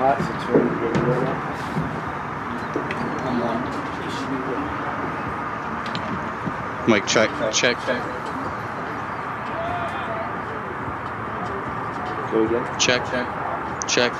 hot, so turn the roll up. I'm one. It should be good. Mike, check. Go again. Check. Check.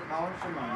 How much am I?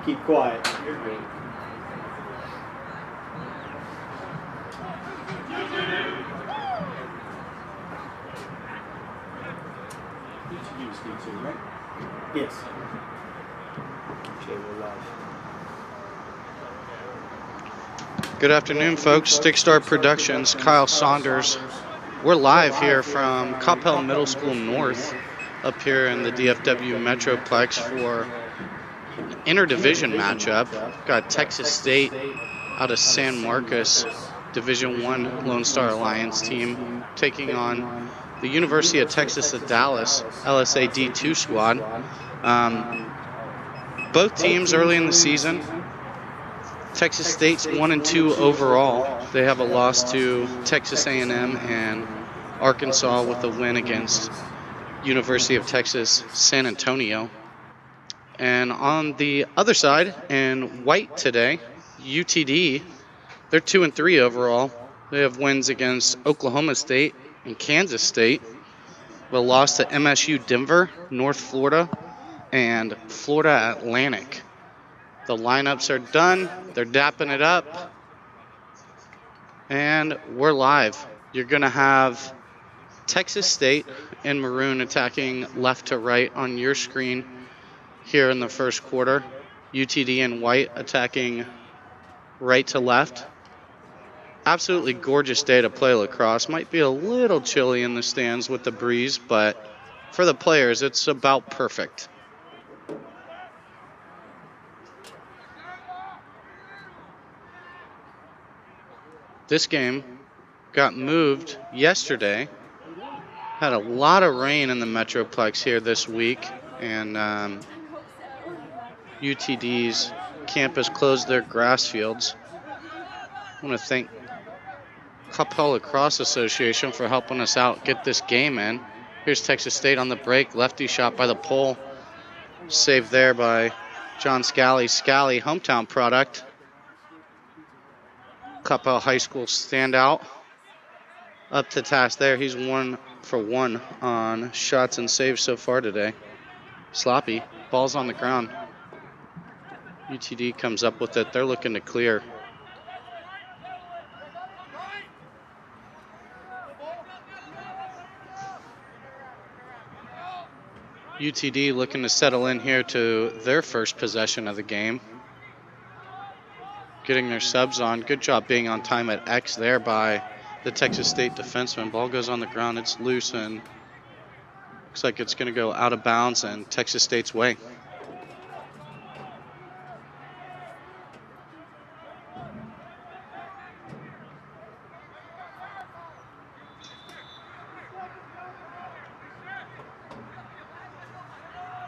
Keep quiet. You're good. UTD speed too, right? Yes. Okay, we're live. Good afternoon, folks. Stickstar Productions, Kyle Saunders. We're live here from Coppell Middle School North up here in the DFW Metroplex for an interdivision matchup. Got Texas State out of San Marcos, Division I Lone Star Alliance team, taking on the University of Texas at Dallas, LSA D2 squad. Both teams early in the season, Texas State's 1-2 overall. They have a loss to Texas A&M and Arkansas with a win against University of Texas San Antonio. And on the other side, in white today, UTD, they're 2-3 overall. They have wins against Oklahoma State and Kansas State, with a loss to MSU Denver, North Florida, and Florida Atlantic. The lineups are done. They're dapping it up. And we're live. You're going to have Texas State in maroon attacking left to right on your screen here in the first quarter. UTD in white attacking right to left. Absolutely gorgeous day to play lacrosse. Might be a little chilly in the stands with the breeze, but for the players, it's about perfect. This game got moved yesterday. Had a lot of rain in the Metroplex here this week, and UTD's campus closed their grass fields. I want to thank Coppell Lacrosse Association for helping us out get this game in. Here's Texas State on the break. Lefty shot by the pole. Saved there by John Scally. Scally, hometown product. Coppell High School standout. Up to task there. He's 1 for 1 on shots and saves so far today. Sloppy. Ball's on the ground. UTD comes up with it. They're looking to clear. UTD looking to settle in here to their first possession of the game. Getting their subs on. Good job being on time at X there by the Texas State defenseman. Ball goes on the ground. It's loose and looks like it's going to go out of bounds and Texas State's way.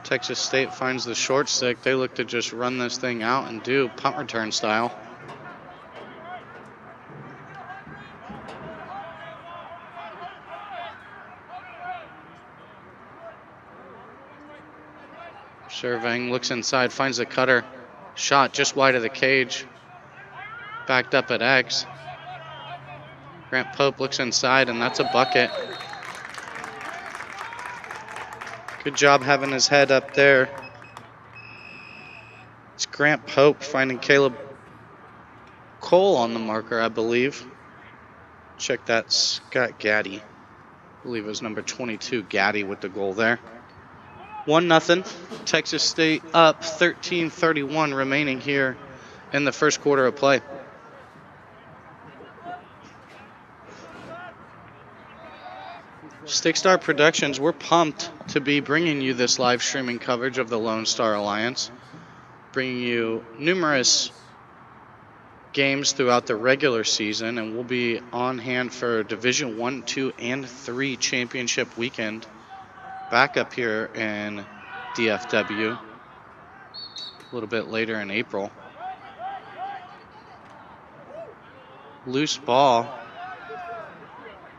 Texas State finds the short stick. They look to just run this thing out and do punt return style. Surveying, looks inside, finds the cutter. Shot just wide of the cage. Backed up at X. Grant Pope looks inside, and that's a bucket. Good job having his head up there. It's Grant Pope finding Caleb Cole on the marker, I believe. Check that, Scott Gaddy. I believe it was number 22, Gaddy, with the goal there. 1-0. Texas State up 13-31 remaining here in the first quarter of play. Stickstar Productions, we're pumped to be bringing you this live streaming coverage of the Lone Star Alliance, bringing you numerous games throughout the regular season, and we'll be on hand for Division 1, 2, and 3 championship weekend back up here in DFW a little bit later in April. Loose ball.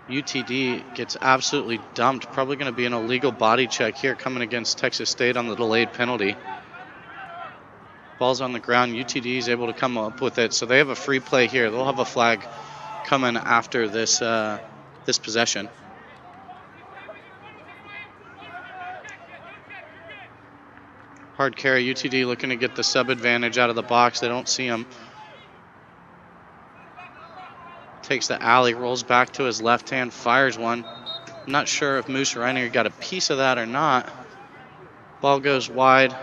UTD gets absolutely dumped. Probably going to be an illegal body check here coming against Texas State on the delayed penalty. Ball's on the ground. UTD is able to come up with it, so they have a free play here. They'll have a flag coming after this this possession. Hard carry. UTD looking to get the sub advantage out of the box. They don't see him. Takes the alley, rolls back to his left hand, fires one. I'm not sure if Moose Reiner got a piece of that or not. Ball goes wide.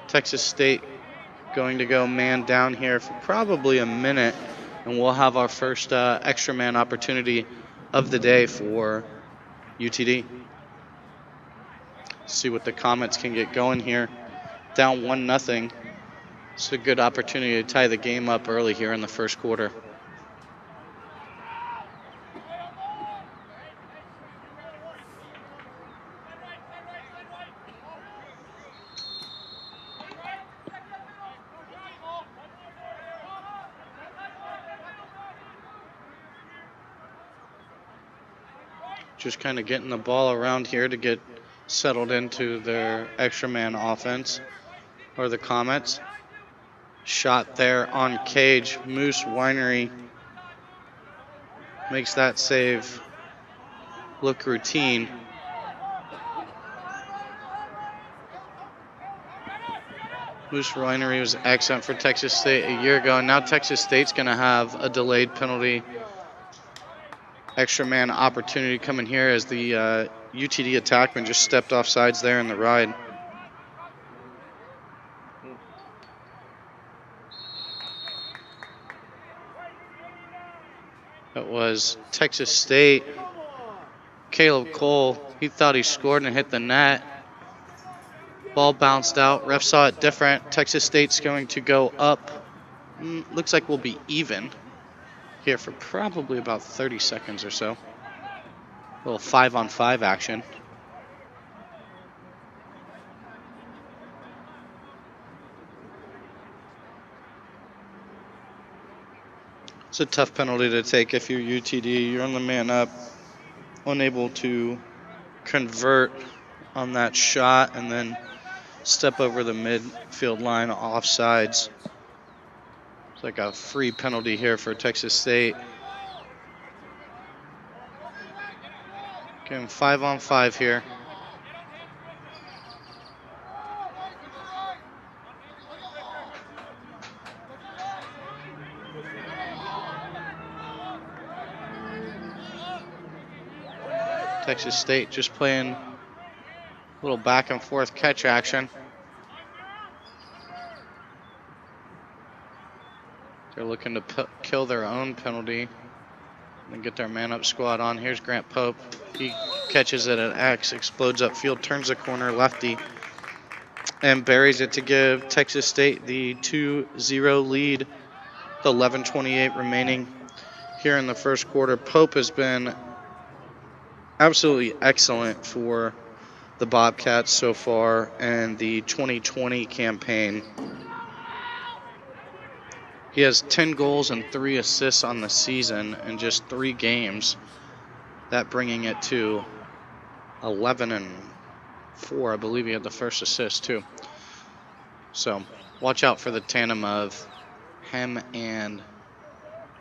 Texas State going to go man down here for probably a minute, and we'll have our first extra man opportunity of the day for UTD. See what the Comets can get going here. Down 1-0. It's a good opportunity to tie the game up early here in the first quarter. Just kind of getting the ball around here to get settled into their extra man offense, or the Comets. Shot there on cage. Moose Winery makes that save look routine. Moose Winery was excellent for Texas State a year ago, and now Texas State's going to have a delayed penalty extra man opportunity coming here as the UTD attackman just stepped off sides there in the ride. It was Texas State. Caleb Cole, he thought he scored and hit the net. Ball bounced out. Ref saw it different. Texas State's going to go up. Looks like we'll be even here for probably about 30 seconds or so. A little 5-on-5 action. It's a tough penalty to take if you're UTD. You're on the man up, unable to convert on that shot, and then step over the midfield line offsides. It's like a free penalty here for Texas State. Again, 5-on-5 here. Texas State just playing a little back and forth catch action. They're looking to kill their own penalty and get their man up squad on. Here's Grant Pope. He catches it at X, explodes upfield, turns the corner lefty, and buries it to give Texas State the 2-0 lead. The 11:28 remaining here in the first quarter. Pope has been absolutely excellent for the Bobcats so far in the 2020 campaign. He has 10 goals and 3 assists on the season in just 3 games. That bringing it to 11-4. I believe he had the first assist too. So watch out for the tandem of him and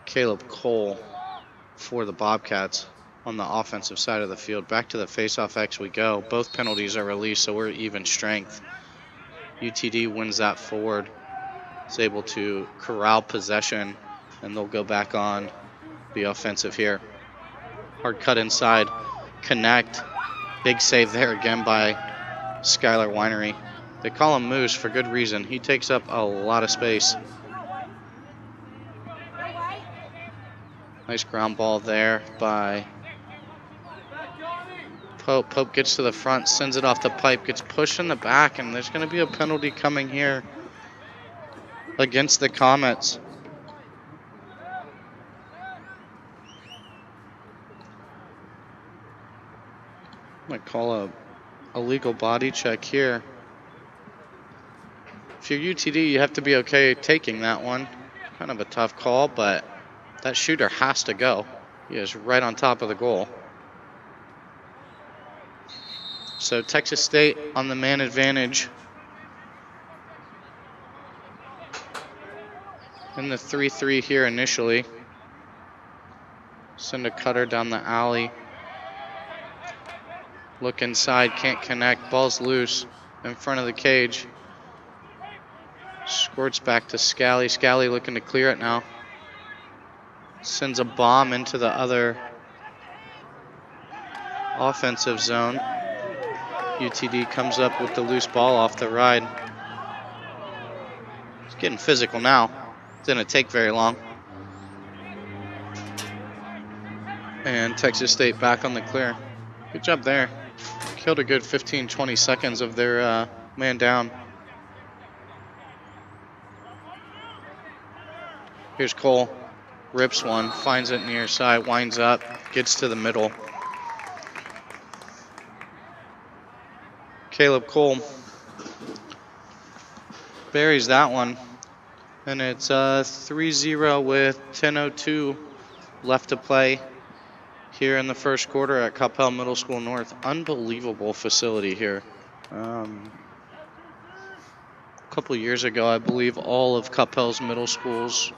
Caleb Cole for the Bobcats on the offensive side of the field. Back to the face-off X we go. Both penalties are released, so we're even strength. UTD wins that forward. Is able to corral possession, and they'll go back on the offensive here. Hard cut inside. Connect. Big save there again by Skylar Winery. They call him Moose for good reason. He takes up a lot of space. Nice ground ball there by Pope. Pope gets to the front, sends it off the pipe, gets pushed in the back, and there's going to be a penalty coming here against the Comets. Might call a legal body check here. If you're UTD, you have to be okay taking that one. Kind of a tough call, but that shooter has to go. He is right on top of the goal. So Texas State on the man advantage in the 3-3 here initially. Send a cutter down the alley. Look inside, can't connect. Ball's loose in front of the cage. Squirts back to Scally. Scally looking to clear it now. Sends a bomb into the other offensive zone. UTD comes up with the loose ball off the ride. It's getting physical now. Didn't take very long. And Texas State back on the clear. Good job there. Killed a good 15-20 seconds of their man down. Here's Cole. Rips one, finds it near side, winds up, gets to the middle. Caleb Cole buries that one. And it's 3-0 with 10:02 left to play here in the first quarter at Coppell Middle School North. Unbelievable facility here. A couple years ago, I believe all of Coppell's middle schools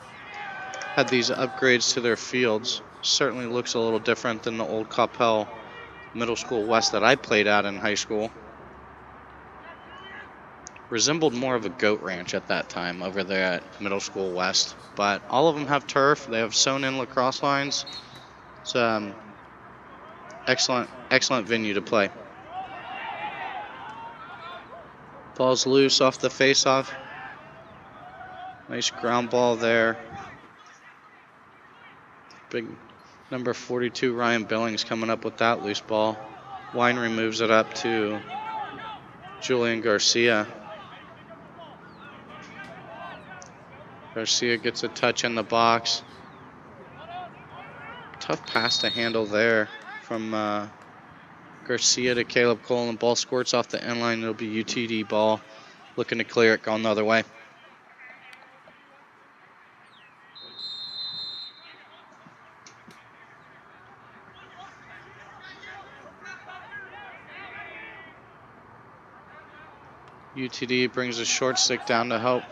had these upgrades to their fields. Certainly looks a little different than the old Coppell Middle School West that I played at in high school. Resembled more of a goat ranch at that time over there at Middle School West. But all of them have turf. They have sewn-in lacrosse lines. It's excellent venue to play. Ball's loose off the face-off. Nice ground ball there. Big number 42 Ryan Billings coming up with that loose ball. Winery moves it up to Julian Garcia. Garcia gets a touch in the box. Tough pass to handle there from Garcia to Caleb Cole, and ball squirts off the end line. It'll be UTD ball. Looking to clear it, going the other way. UTD brings a short stick down to help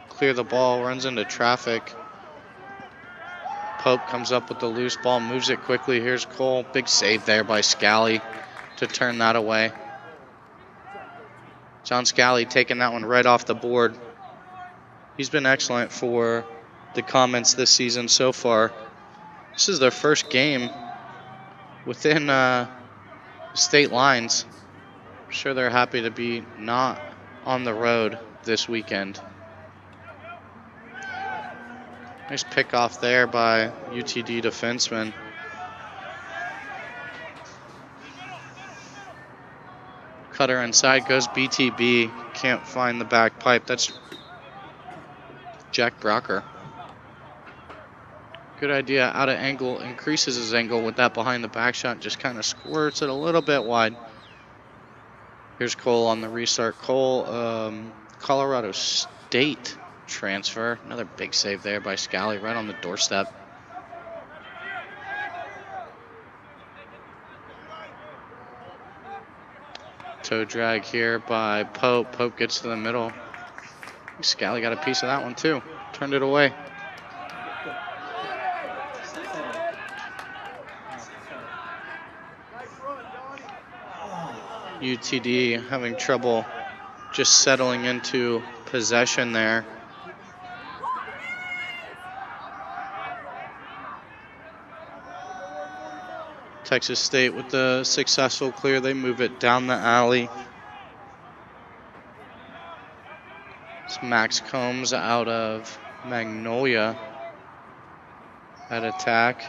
clear the ball, runs into traffic. Pope comes up with the loose ball, moves it quickly. Here's Cole. Big save there by Scally to turn that away. John Scally taking that one right off the board. He's been excellent for the Comets this season so far. This is their first game within state lines. I'm sure they're happy to be not on the road this weekend. Nice pick off there by UTD defenseman. Cutter inside, goes BTB. Can't find the back pipe. That's Jack Brocker. Good idea. Out of angle, increases his angle with that behind the back shot. Just kind of squirts it a little bit wide. Here's Cole on the restart. Cole, Colorado State transfer. Another big save there by Scally right on the doorstep. Toe drag here by Pope. Pope gets to the middle. Scally got a piece of that one too. Turned it away. UTD having trouble just settling into possession there. Texas State with the successful clear. They move it down the alley. It's Max Combs out of Magnolia at attack.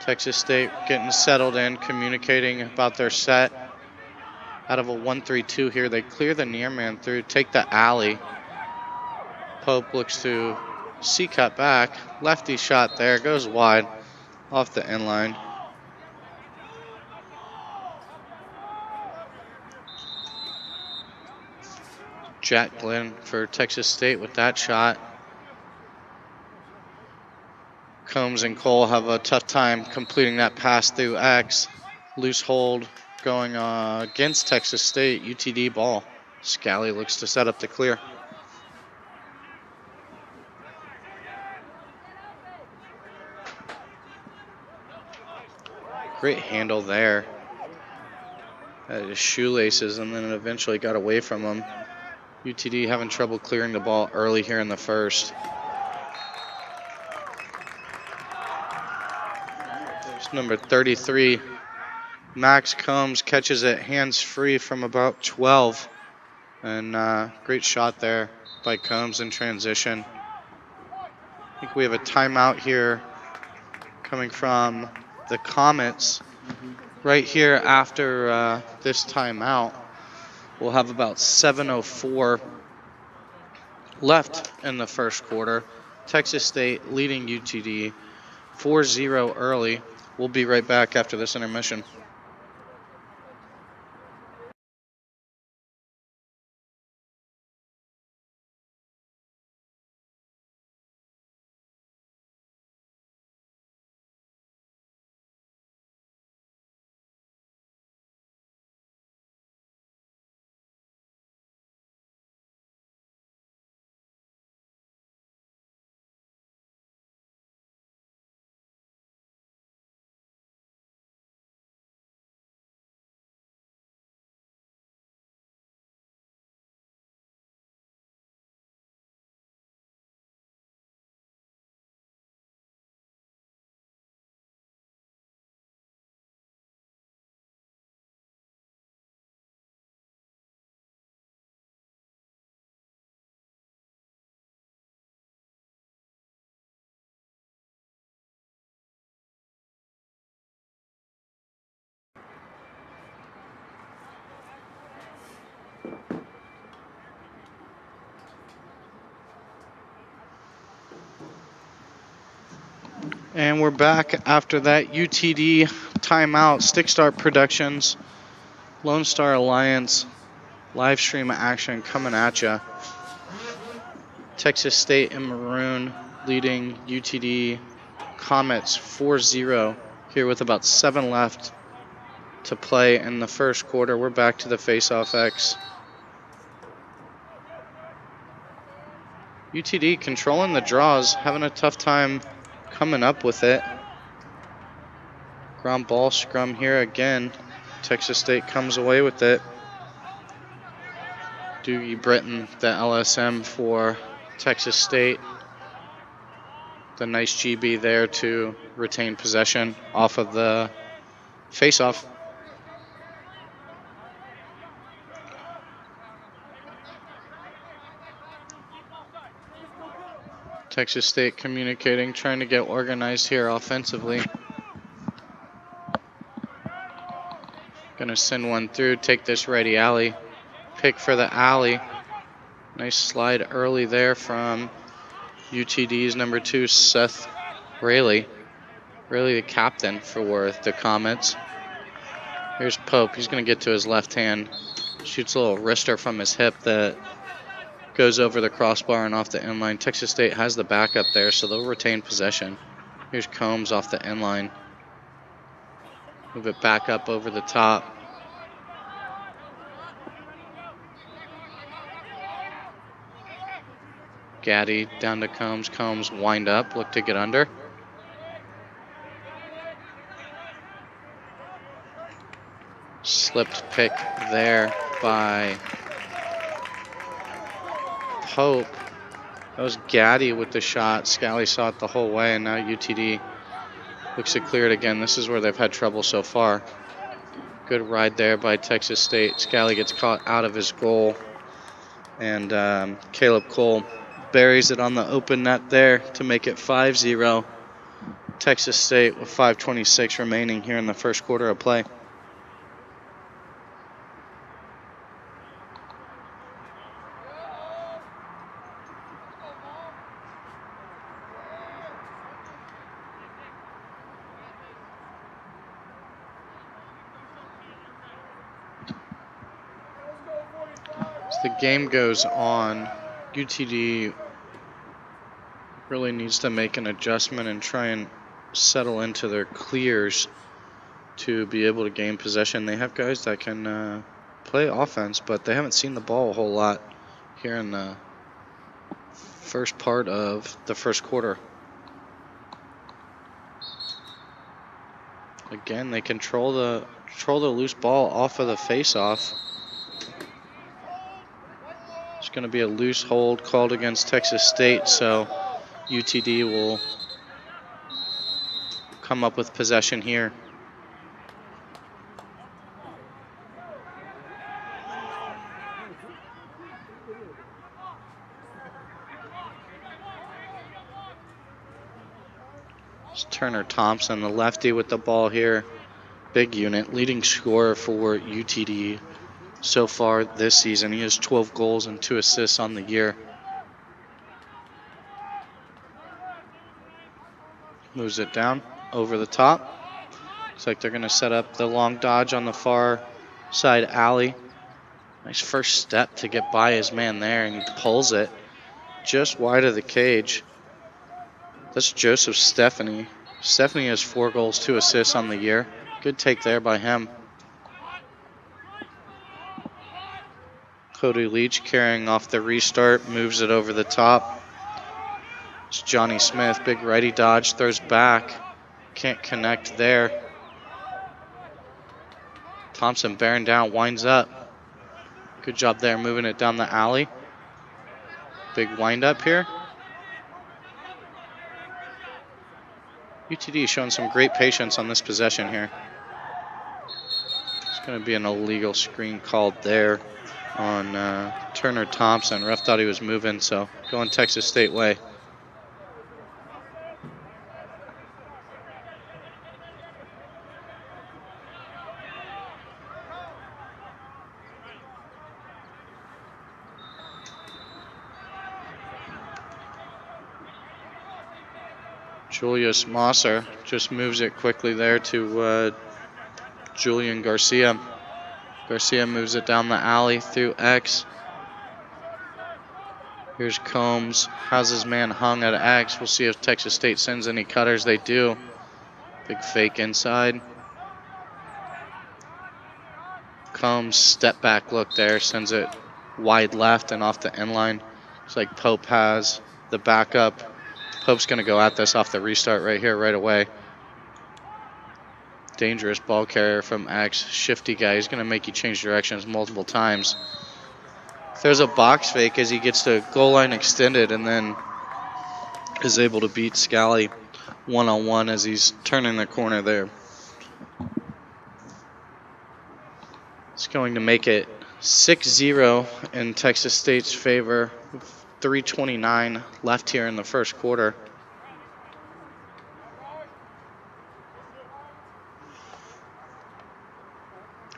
Texas State getting settled in, communicating about their set. Out of a 1-3-2 here, they clear the near man through, take the alley. Pope looks to C-cut back. Lefty shot there, goes wide off the end line. Jack Glenn for Texas State with that shot. Combs and Cole have a tough time completing that pass through X. Loose hold going against Texas State. UTD ball. Scally looks to set up the clear. Great handle there. His shoelaces, and then it eventually got away from him. UTD having trouble clearing the ball early here in the first. It's number 33. Max Combs catches it hands free from about 12. And great shot there by Combs in transition. I think we have a timeout here coming from the Comets. Right here after this timeout, we'll have about 7:04 left in the first quarter. Texas State leading UTD 4-0 early. We'll be right back after this intermission. And we're back after that UTD timeout. Stick Start Productions, Lone Star Alliance, live stream action coming at ya. Texas State in maroon leading UTD Comets 4-0 here with about 7 left to play in the first quarter. We're back to the face-off X. UTD controlling the draws, having a tough time coming up with it. Ground ball scrum here again. Texas State comes away with it. Doogie Britton, the LSM for Texas State. The nice GB there to retain possession off of the face-off. Texas State communicating, trying to get organized here offensively. Gonna send one through, take this ready alley. Pick for the alley. Nice slide early there from UTD's number 2, Seth Rayleigh. Rayleigh, the captain for the Comets. Here's Pope. He's gonna get to his left hand. Shoots a little wrister from his hip that goes over the crossbar and off the inline. Texas State has the backup there, so they'll retain possession. Here's Combs off the inline. Move it back up over the top. Gaddy down to Combs. Combs wind up, look to get under. Slipped pick there by Pope. That was Gaddy with the shot. Scally saw it the whole way, and now UTD looks to clear it again. This is where they've had trouble so far. Good ride there by Texas State. Scally gets caught out of his goal, and Caleb Cole buries it on the open net there to make it 5-0. Texas State with 5:26 remaining here in the first quarter of play. As the game goes on, UTD really needs to make an adjustment and try and settle into their clears to be able to gain possession. They have guys that can play offense, but they haven't seen the ball a whole lot here in the first part of the first quarter. Again, they control the loose ball off of the face-off. Just going to be a loose hold called against Texas State, so UTD will come up with possession here. It's Turner Thompson, the lefty, with the ball here. Big unit, leading scorer for UTD so far this season. He has 12 goals and 2 assists on the year. Moves it down over the top. Looks like they're going to set up the long dodge on the far side alley. Nice first step to get by his man there, and he pulls it just wide of the cage. That's Joseph Stephanie. Stephanie has 4 goals, 2 assists on the year. Good take there by him. Cody Leach carrying off the restart, moves it over the top. It's Johnny Smith, big righty dodge, throws back. Can't connect there. Thompson bearing down, winds up. Good job there, moving it down the alley. Big wind up here. UTD showing some great patience on this possession here. It's going to be an illegal screen called there on Turner Thompson. Ref thought he was moving, so going Texas State way. Julius Mosser just moves it quickly there to Julian Garcia. Garcia moves it down the alley through X. Here's Combs, has his man hung at X. We'll see if Texas State sends any cutters. They do. Big fake inside. Combs, step back look there, sends it wide left and off the end line. Looks like Pope has the backup. Pope's going to go at this off the restart right here, right away. Dangerous ball carrier from X. Shifty guy. He's going to make you change directions multiple times. There's a box fake as he gets to goal line extended and then is able to beat Scally one-on-one as he's turning the corner there. It's going to make it 6-0 in Texas State's favor. 3:29 left here in the first quarter.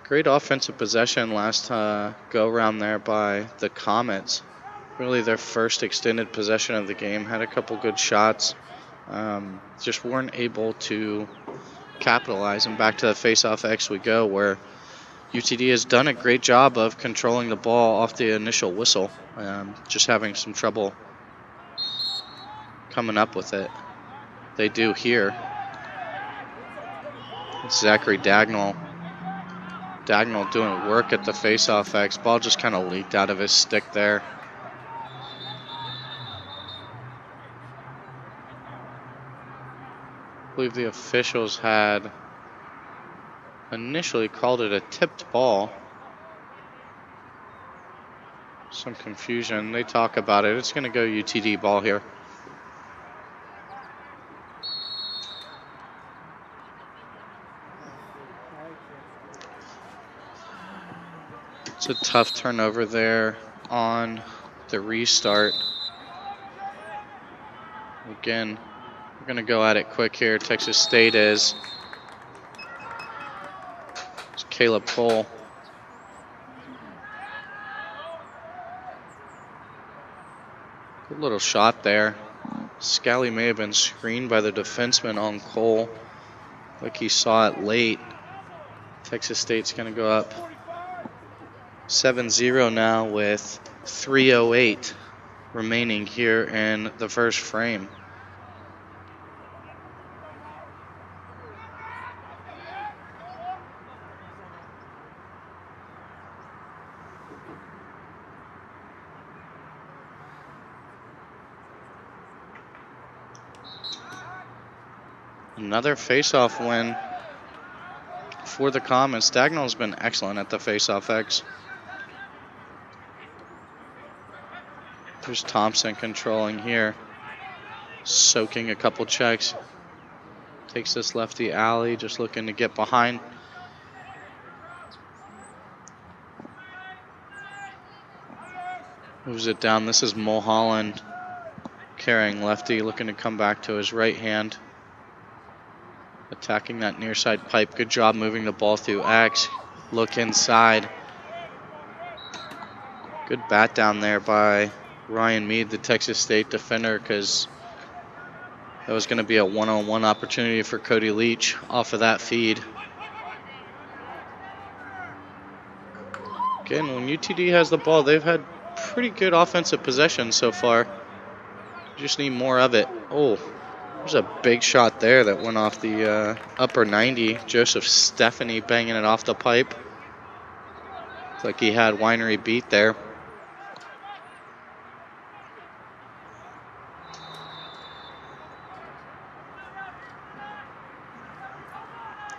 Great offensive possession last go around there by the Comets. Really their first extended possession of the game. Had a couple good shots. Just weren't able to capitalize. And back to the face-off X we go, where UTD has done a great job of controlling the ball off the initial whistle. Just having some trouble coming up with it. They do here. It's Zachary Dagnall. Dagnall doing work at the face-off X. Ball just kind of leaked out of his stick there. I believe the officials had initially called it a tipped ball. Some confusion. They talk about it. It's going to go UTD ball here. It's a tough turnover there on the restart. Again, we're going to go at it quick here. Texas State is. It's Caleb Cole. Good little shot there. Scally may have been screened by the defenseman on Cole. Like he saw it late. Texas State's going to go up 7-0 now with 3:08 remaining here in the first frame. Another face-off win for the Comets. Dagnall's been excellent at the face-off X. Here's Thompson controlling here. Soaking a couple checks. Takes this lefty alley, just looking to get behind. Moves it down. This is Mulholland carrying lefty, looking to come back to his right hand. Attacking that near side pipe. Good job moving the ball through X. Look inside. Good bat down there by Ryan Mead, the Texas State defender, because that was going to be a one-on-one opportunity for Cody Leach off of that feed. Again, when UTD has the ball, they've had pretty good offensive possession so far. Just need more of it. Oh, there's a big shot there that went off the upper 90. Joseph Stephanie banging it off the pipe. Looks like he had Winery beat there.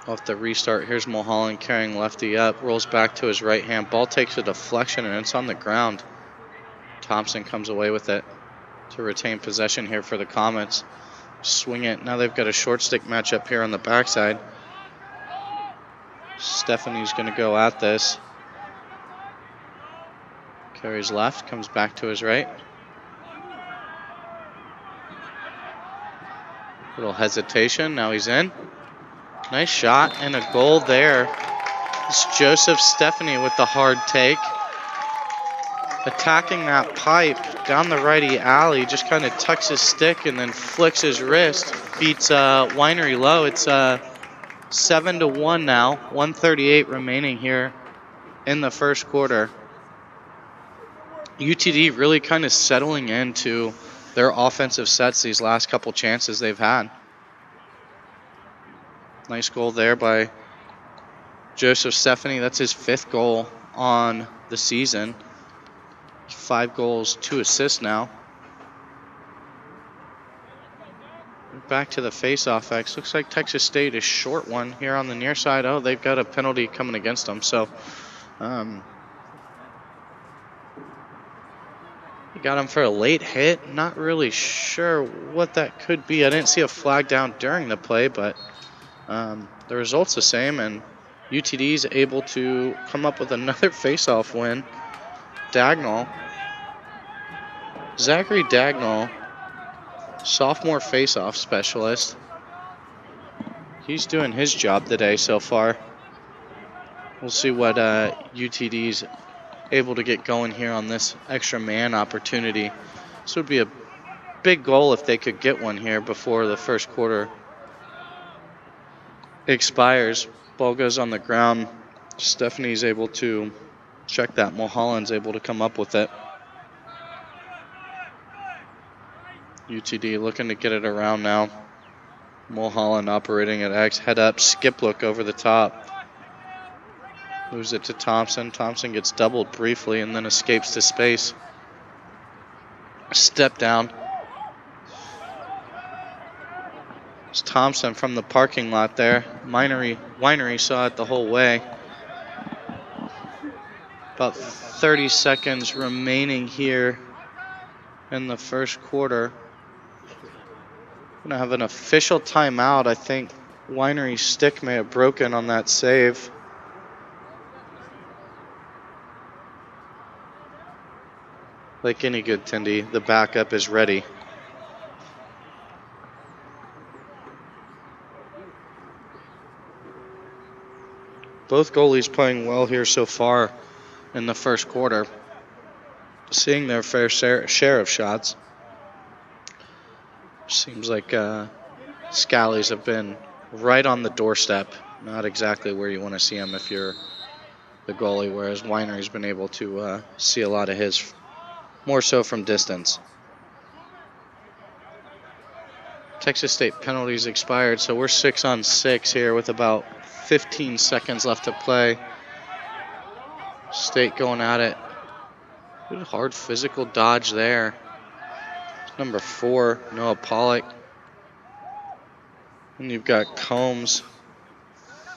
Off the restart, here's Mulholland carrying lefty up, rolls back to his right hand. Ball takes a deflection and it's on the ground. Thompson comes away with it to retain possession here for the Comets. Swing it. Now they've got a short stick matchup here on the backside. Stephanie's going to go at this. Carries left, comes back to his right. Little hesitation. Now he's in. Nice shot and a goal there. It's Joseph Stephanie with the hard take. Attacking that pipe down the righty alley. Just kind of tucks his stick and then flicks his wrist. Beats Winery low. It's 7-1 now. 1:38 remaining here in the first quarter. UTD really kind of settling into their offensive sets these last couple chances they've had. Nice goal there by Joseph Stephanie. That's his 5th goal on the season. 5 goals, 2 assists now. Back to the face-off X. Looks like Texas State is short one here on the near side. Oh, they've got a penalty coming against them. So, he got him for a late hit. Not really sure what that could be. I didn't see a flag down during the play, but the result's the same, and UTD's able to come up with another face-off win. Dagnall. Zachary Dagnall, sophomore face-off specialist. He's doing his job today so far. We'll see what UTD's able to get going here on this extra man opportunity. This would be a big goal if they could get one here before the first quarter expires. Ball goes on the ground. Stephanie's able to check that. Mulholland's able to come up with it. UTD looking to get it around now. Mulholland operating at X. Head up, skip look over the top. Moves it to Thompson. Thompson gets doubled briefly and then escapes to space. Step down. It's Thompson from the parking lot there. Winery saw it the whole way. About 30 seconds remaining here in the first quarter. Gonna have an official timeout. I think Winery's stick may have broken on that save. Like any good Tindy, the backup is ready. Both goalies playing well here so far in the first quarter. Seeing their fair share of shots. Seems like Scallies have been right on the doorstep. Not exactly where you want to see them if you're the goalie, whereas Winery's been able to see a lot of his more so from distance. Texas State penalties expired, so we're 6-on-6 here with about 15 seconds left to play. State going at it. Good hard physical dodge there. Number 4, Noah Pollock. And you've got Combs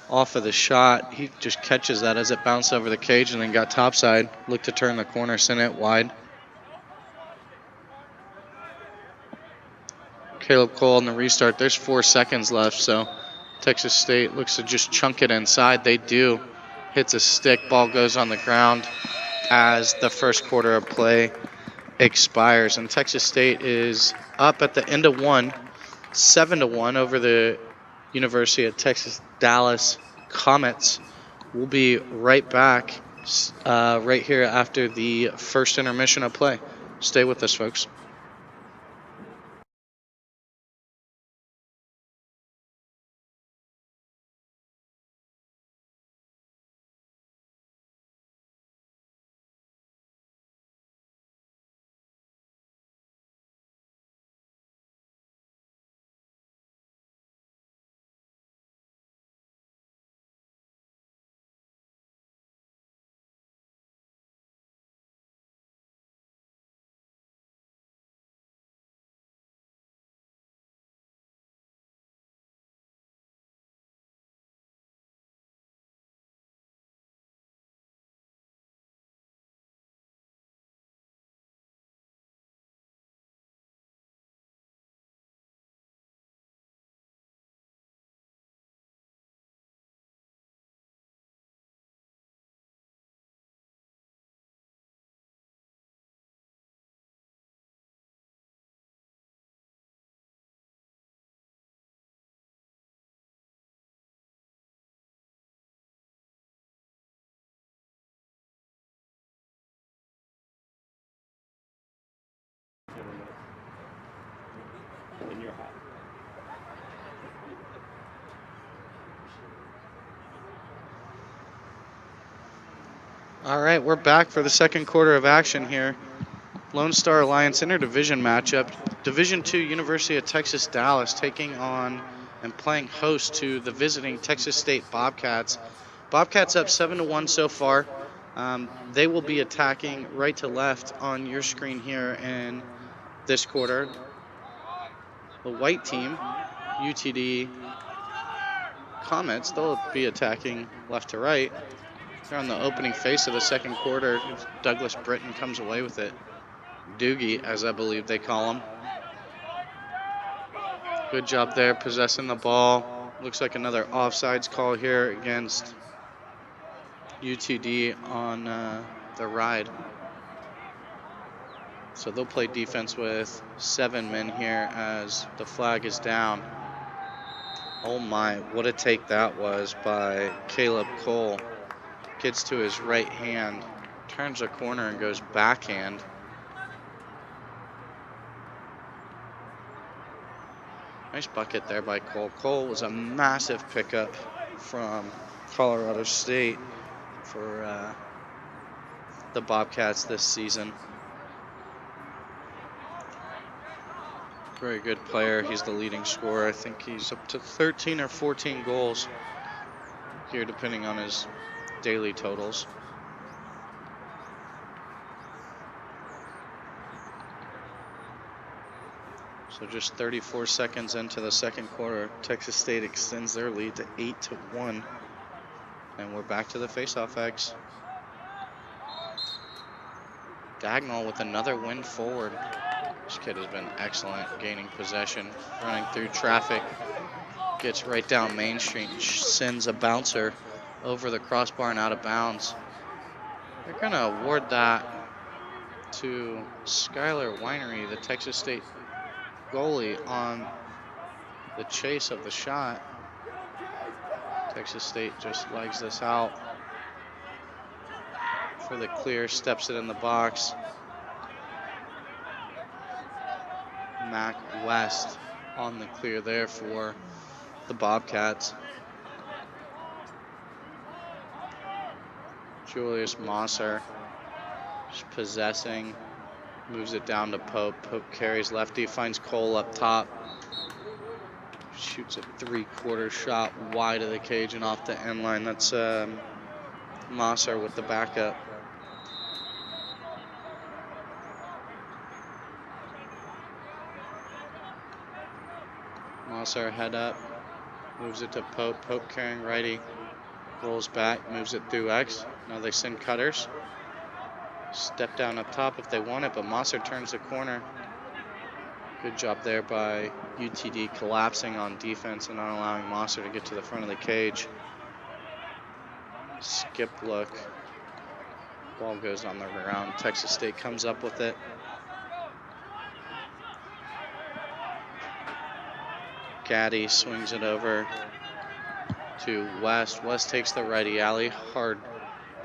off of the shot. He just catches that as it bounced over the cage and then got topside. Looked to turn the corner, sent it wide. Caleb Cole in the restart. There's 4 seconds left, so Texas State looks to just chunk it inside. They do. Hits a stick, ball goes on the ground as the first quarter of play expires. And Texas State is up at the end of one, 7-1 over the University of Texas Dallas Comets. We'll be right back right here after the first intermission of play. Stay with us, folks. And you're hot. All right, we're back for the second quarter of action here. Lone Star Alliance interdivision matchup. Division II University of Texas Dallas taking on and playing host to the visiting Texas State Bobcats. Bobcats up 7-1 so far. They will be attacking right to left on your screen here in this quarter. The white team, UTD Comets, they'll be attacking left to right. They're on the opening face of the second quarter. Douglas Britton comes away with it. Doogie, as I believe they call him. Good job there possessing the ball. Looks like another offsides call here against UTD on the ride. So they'll play defense with 7 men here as the flag is down. Oh my, what a take that was by Caleb Cole. Gets to his right hand, turns a corner and goes backhand. Nice bucket there by Cole. Cole was a massive pickup from Colorado State for the Bobcats this season. Very good player. He's the leading scorer. I think he's up to 13 or 14 goals here, depending on his daily totals. So just 34 seconds into the second quarter, Texas State extends their lead to 8-1. And we're back to the faceoff X. Dagnall with another win forward. This kid has been excellent, gaining possession, running through traffic, gets right down Main Street, and sends a bouncer over the crossbar and out of bounds. They're going to award that to Skylar Winery, the Texas State goalie, on the chase of the shot. Texas State just legs this out for the clear, steps it in the box. Mac West on the clear there for the Bobcats. Julius Mosser just possessing, moves it down to Pope. Pope carries lefty, finds Cole up top. Shoots a 3/4 shot wide of the cage and off the end line. That's Mosser with the backup. Mosser head up, moves it to Pope. Pope carrying righty, rolls back, moves it through X. Now they send cutters. Step down up top if they want it, but Mosser turns the corner. Good job there by UTD collapsing on defense and not allowing Mosser to get to the front of the cage. Skip look. Ball goes on the ground. Texas State comes up with it. Gaddy swings it over to West. West takes the righty alley. Hard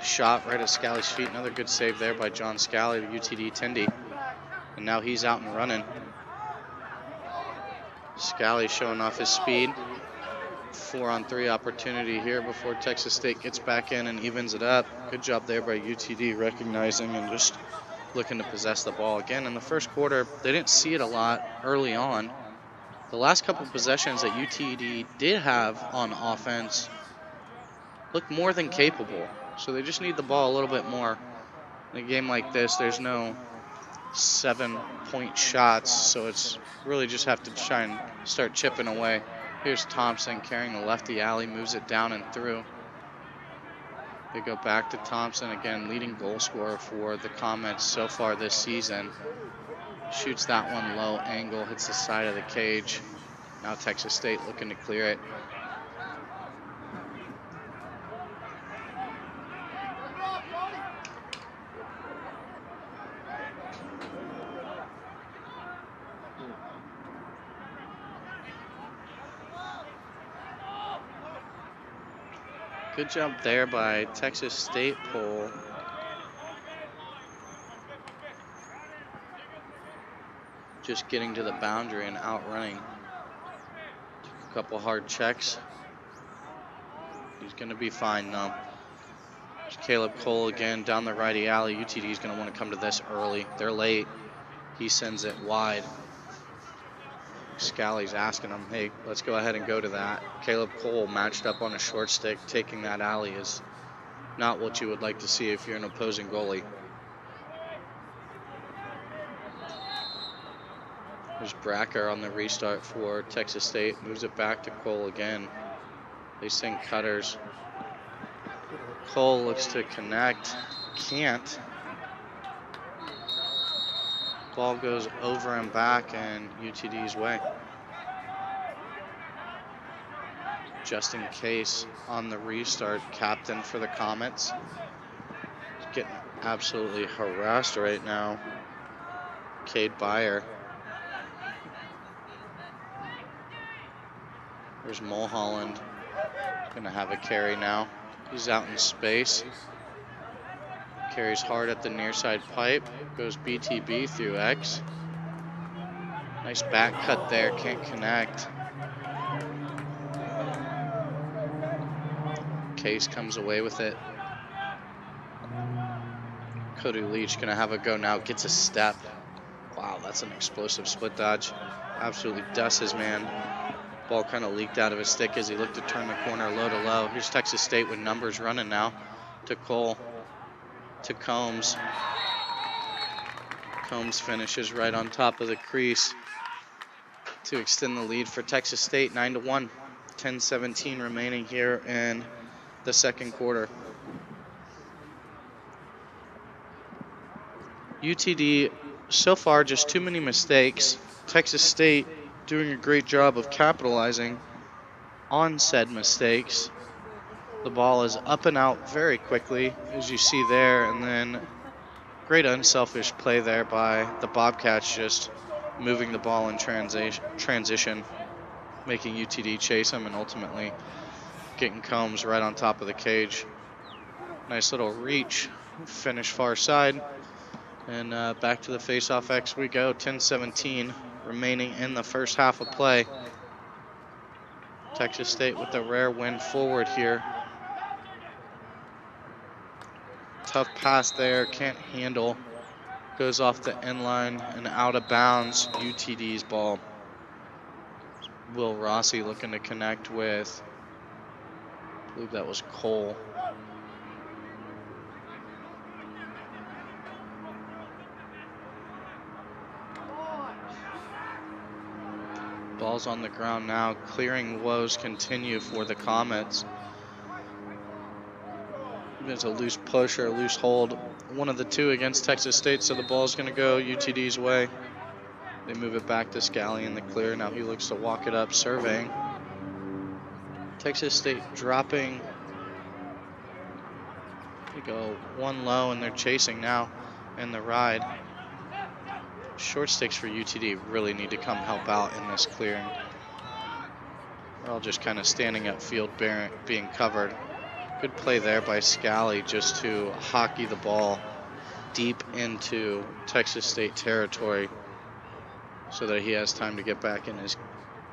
shot right at Scally's feet. Another good save there by John Scally, the UTD Tindy. And now he's out and running. Scally showing off his speed. 4-on-3 opportunity here before Texas State gets back in and evens it up. Good job there by UTD recognizing and just looking to possess the ball. Again, in the first quarter, they didn't see it a lot early on. The last couple possessions that UTD did have on offense looked more than capable. So they just need the ball a little bit more. In a game like this, there's no 7-point shots, so it's really just have to try and start chipping away. Here's Thompson carrying the lefty alley, moves it down and through. They go back to Thompson again, leading goal scorer for the Comets so far this season. Shoots that one low angle, hits the side of the cage. Now Texas State looking to clear it. Good job there by Texas State Pole. Just getting to the boundary and outrunning. A couple hard checks. He's going to be fine now. There's Caleb Cole again down the righty alley. UTD is going to want to come to this early. They're late. He sends it wide. Scally's asking him, hey, let's go ahead and go to that. Caleb Cole matched up on a short stick. Taking that alley is not what you would like to see if you're an opposing goalie. There's Bracker on the restart for Texas State. Moves it back to Cole again. They sing cutters. Cole looks to connect. Can't. Ball goes over and back and UTD's way. Justin Case on the restart, captain for the Comets. He's getting absolutely harassed right now. Cade Byer. There's Mulholland. Gonna have a carry now. He's out in space. Carries hard at the near side pipe. Goes BTB through X. Nice back cut there. Can't connect. Case comes away with it. Cody Leach gonna have a go now. Gets a step. Wow, that's an explosive split dodge. Absolutely dusts his man. Ball kind of leaked out of his stick as he looked to turn the corner low to low. Here's Texas State with numbers running now. To Cole. To Combs. Combs finishes right on top of the crease to extend the lead for Texas State, 9-1. 10:17 remaining here in the second quarter. UTD so far just too many mistakes. Texas State doing a great job of capitalizing on said mistakes. The ball is up and out very quickly, as you see there, and then great unselfish play there by the Bobcats, just moving the ball in transition, making UTD chase them and ultimately getting Combs right on top of the cage. Nice little reach, finish far side, and back to the face-off X we go. 10:17 remaining in the first half of play. Texas State with a rare win forward here. Tough pass there, can't handle. Goes off the end line and out of bounds. UTD's ball. Will Rossi looking to connect with, I believe that was Cole. Ball's on the ground now. Clearing woes continue for the Comets. There's a loose push or a loose hold. One of the two against Texas State, so the ball's going to go UTD's way. They move it back to Scally in the clear. Now he looks to walk it up, surveying. Texas State dropping. They go one low, and they're chasing now in the ride. Short sticks for UTD really need to come help out in this clearing. They're all just kind of standing upfield being covered. Good play there by Scally just to hockey the ball deep into Texas State territory so that he has time to get back in his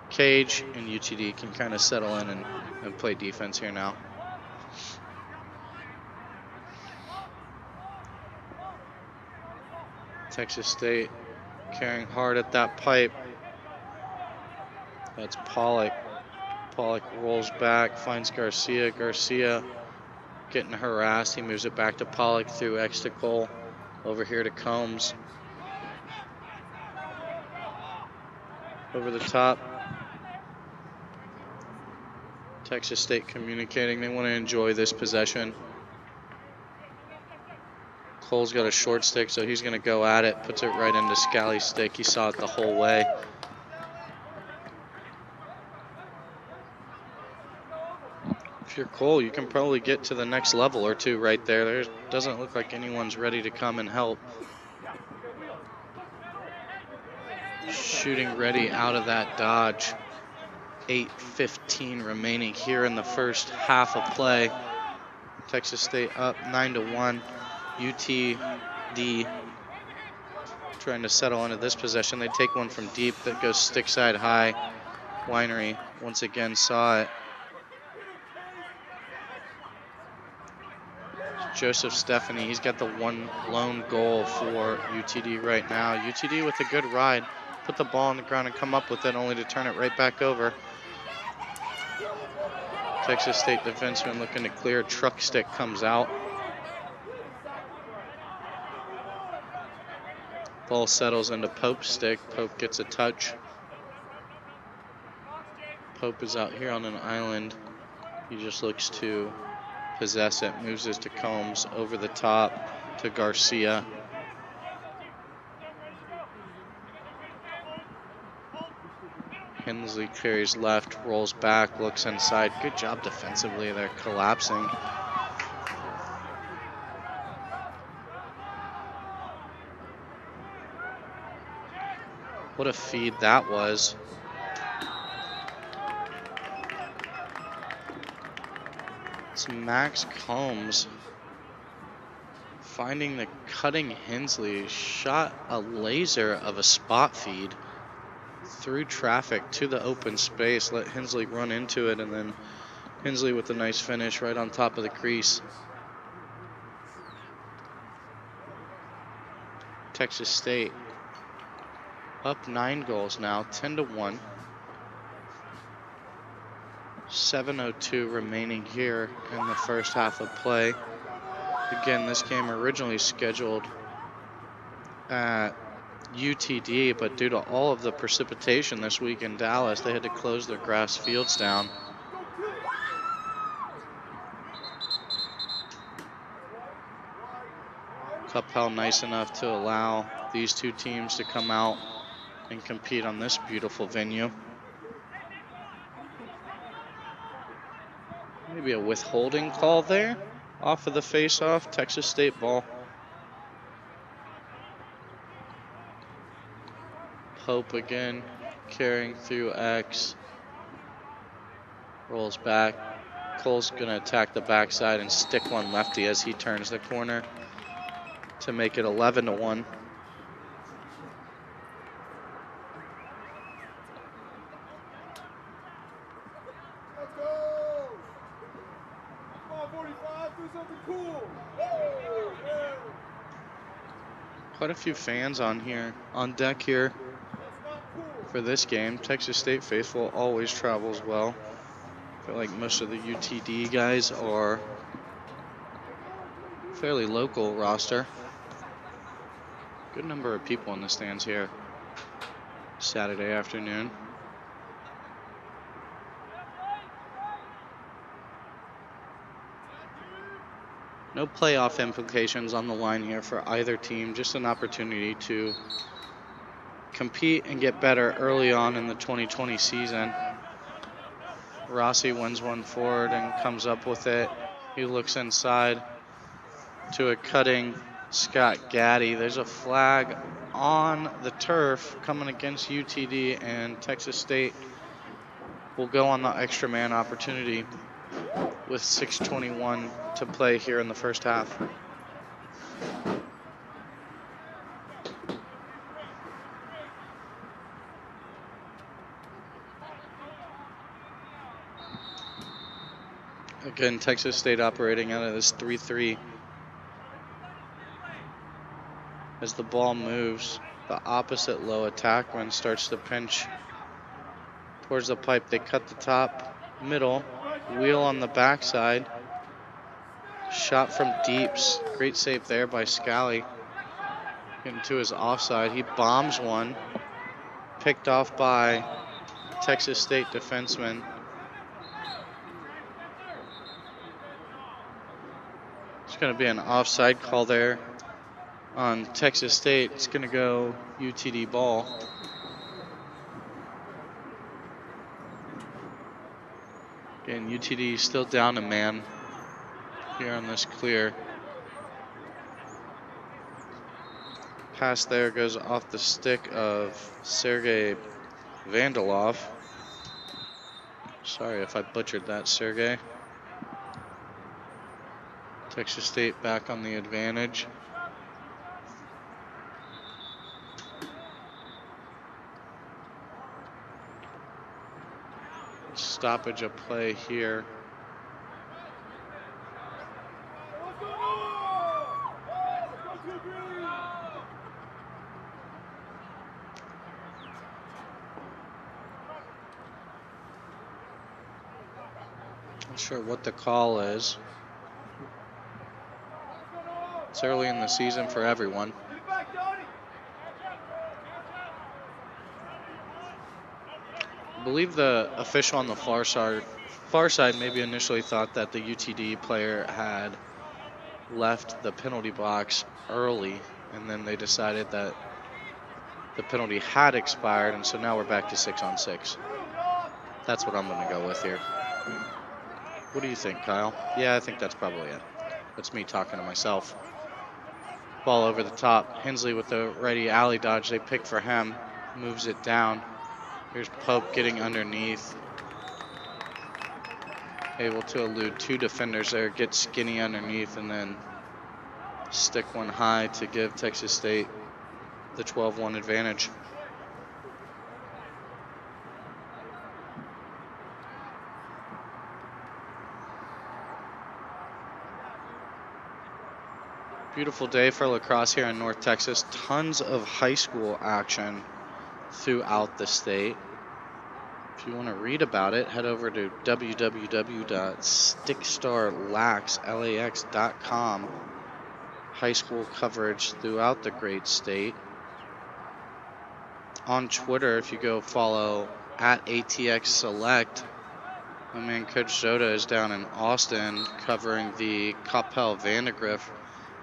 cage, and UTD can kind of settle in and play defense here now. Texas State carrying hard at that pipe. That's Pollock. Pollock rolls back, finds Garcia. Garcia getting harassed. He moves it back to Pollock through Exticle. Over here to Combs. Over the top. Texas State communicating. They want to enjoy this possession. Cole's got a short stick, so he's going to go at it. Puts it right into Scally's stick. He saw it the whole way. If you're Cole, you can probably get to the next level or two right there. There doesn't look like anyone's ready to come and help. Shooting ready out of that dodge. 8:15 remaining here in the first half of play. Texas State up 9-1. UTD trying to settle into this possession. They take one from deep that goes stick side high. Winery once again saw it. Joseph Stephanie, he's got the one lone goal for UTD right now. UTD with a good ride. Put the ball on the ground and come up with it, only to turn it right back over. Texas State defenseman looking to clear. Truck stick comes out. Ball settles into Pope's stick. Pope gets a touch. Pope is out here on an island. He just looks to possess it. Moves it to Combs. Over the top to Garcia. Hensley carries left, rolls back, looks inside. Good job defensively. They're collapsing. What a feed that was. It's Max Combs finding the cutting Hensley. Shot a laser of a spot feed through traffic to the open space. Let Hensley run into it, and then Hensley with a nice finish right on top of the crease. Texas State up 9 goals now, 10-1. 7:02 remaining here in the first half of play. Again, this game originally scheduled at UTD, but due to all of the precipitation this week in Dallas, they had to close their grass fields down. Capel nice enough to allow these two teams to come out and compete on this beautiful venue. Maybe a withholding call there off of the face-off. Texas State ball. Pope again carrying through X. Rolls back. Cole's going to attack the backside and stick one lefty as he turns the corner to make it 11-1. Quite a few fans on deck here for this game. Texas State faithful always travels well. I feel like most of the UTD guys are fairly local roster. Good number of people in the stands here Saturday afternoon. No playoff implications on the line here for either team, just an opportunity to compete and get better early on in the 2020 season. Rossi wins one forward and comes up with it. He looks inside to a cutting Scott Gaddy. There's a flag on the turf coming against UTD, and Texas State will go on the extra man opportunity with 6:21 to play here in the first half. Again, Texas State operating out of this 3-3. As the ball moves, the opposite low attackman starts to pinch towards the pipe. They cut the top, middle, wheel on the backside. Shot from deeps. Great save there by Scally. Getting to his offside. He bombs one. Picked off by Texas State defenseman. It's going to be an offside call there on Texas State. It's going to go UTD ball. Again, UTD still down a man here on this clear. Pass there goes off the stick of Sergey Vandalov. Sorry if I butchered that, Sergey. Texas State back on the advantage. Stoppage of play here. Not sure what the call is. It's early in the season for everyone. I believe the official on the far side maybe initially thought that the UTD player had left the penalty box early, and then they decided that the penalty had expired, and so now we're back to 6-on-6. That's what I'm going to go with here. What do you think, Kyle? Yeah, I think that's probably it. That's me talking to myself. Ball over the top. Hensley with the righty alley dodge. They pick for him. Moves it down. Here's Pope getting underneath. Able to elude two defenders there. Get skinny underneath and then stick one high to give Texas State the 12-1 advantage. Beautiful day for lacrosse here in North Texas. Tons of high school action throughout the state. If you want to read about it, head over to www.stickstarlax.com. High school coverage throughout the great state. On Twitter, if you go follow @ATX Select, my man Coach Zoda is down in Austin covering the Coppell Vandegrift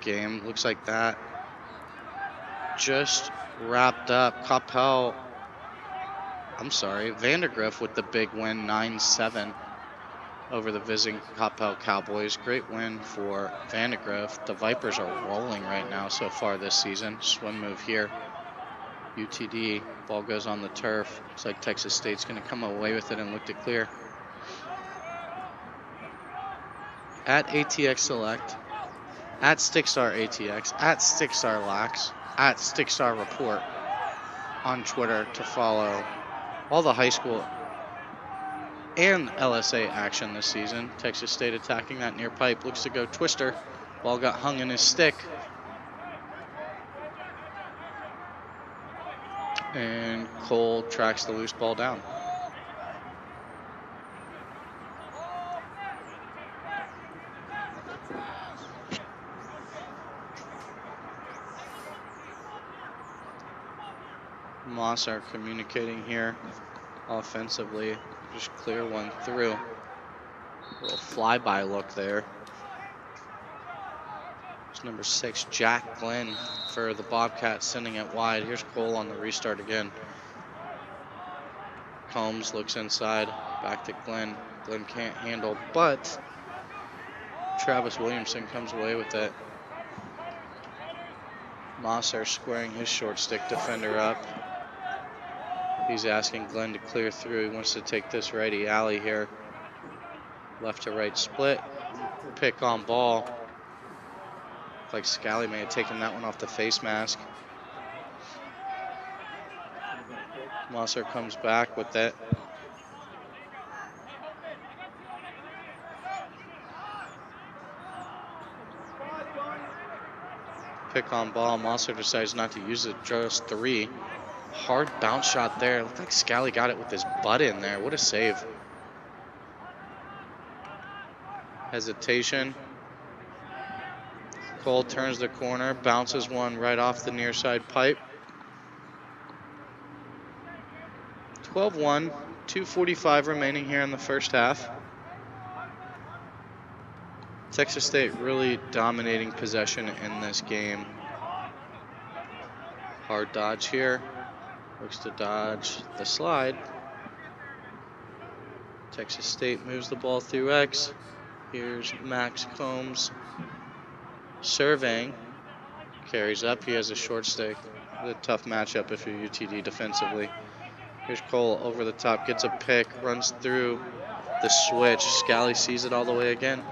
game. Looks like that just wrapped up. Vandegrift with the big win, 9-7 over the visiting Coppell Cowboys. Great win for Vandegrift. The Vipers are rolling right now so far this season. Swim move here. UTD, ball goes on the turf. Looks like Texas State's going to come away with it and look to clear. @ATX Select, @Stickstar ATX, @Stickstar Lax, @Stickstar Report on Twitter to follow all the high school and LSA action this season. Texas State attacking that near pipe. Looks to go twister. Ball got hung in his stick. And Cole tracks the loose ball down. Moss are communicating here offensively. Just clear one through. A little flyby look there. It's number 6, Jack Glenn, for the Bobcats, sending it wide. Here's Cole on the restart again. Combs looks inside, back to Glenn. Glenn can't handle, but Travis Williamson comes away with it. Mosser squaring his short stick defender up. He's asking Glenn to clear through. He wants to take this righty alley here. Left to right split. Pick on ball. Looks like Scally may have taken that one off the face mask. Mosser comes back with it. Pick on ball. Mosser decides not to use it, just 3. Hard bounce shot there. Looked like Scally got it with his butt in there. What a save. Hesitation. Cole turns the corner, bounces one right off the near side pipe. 12-1, 2:45 remaining here in the first half. Texas State really dominating possession in this game. Hard dodge here. Looks to dodge the slide. Texas State moves the ball through X. Here's Max Combs surveying. Carries up. He has a short stick. A tough matchup if you're UTD defensively. Here's Cole over the top. Gets a pick. Runs through the switch. Scally sees it all the way again.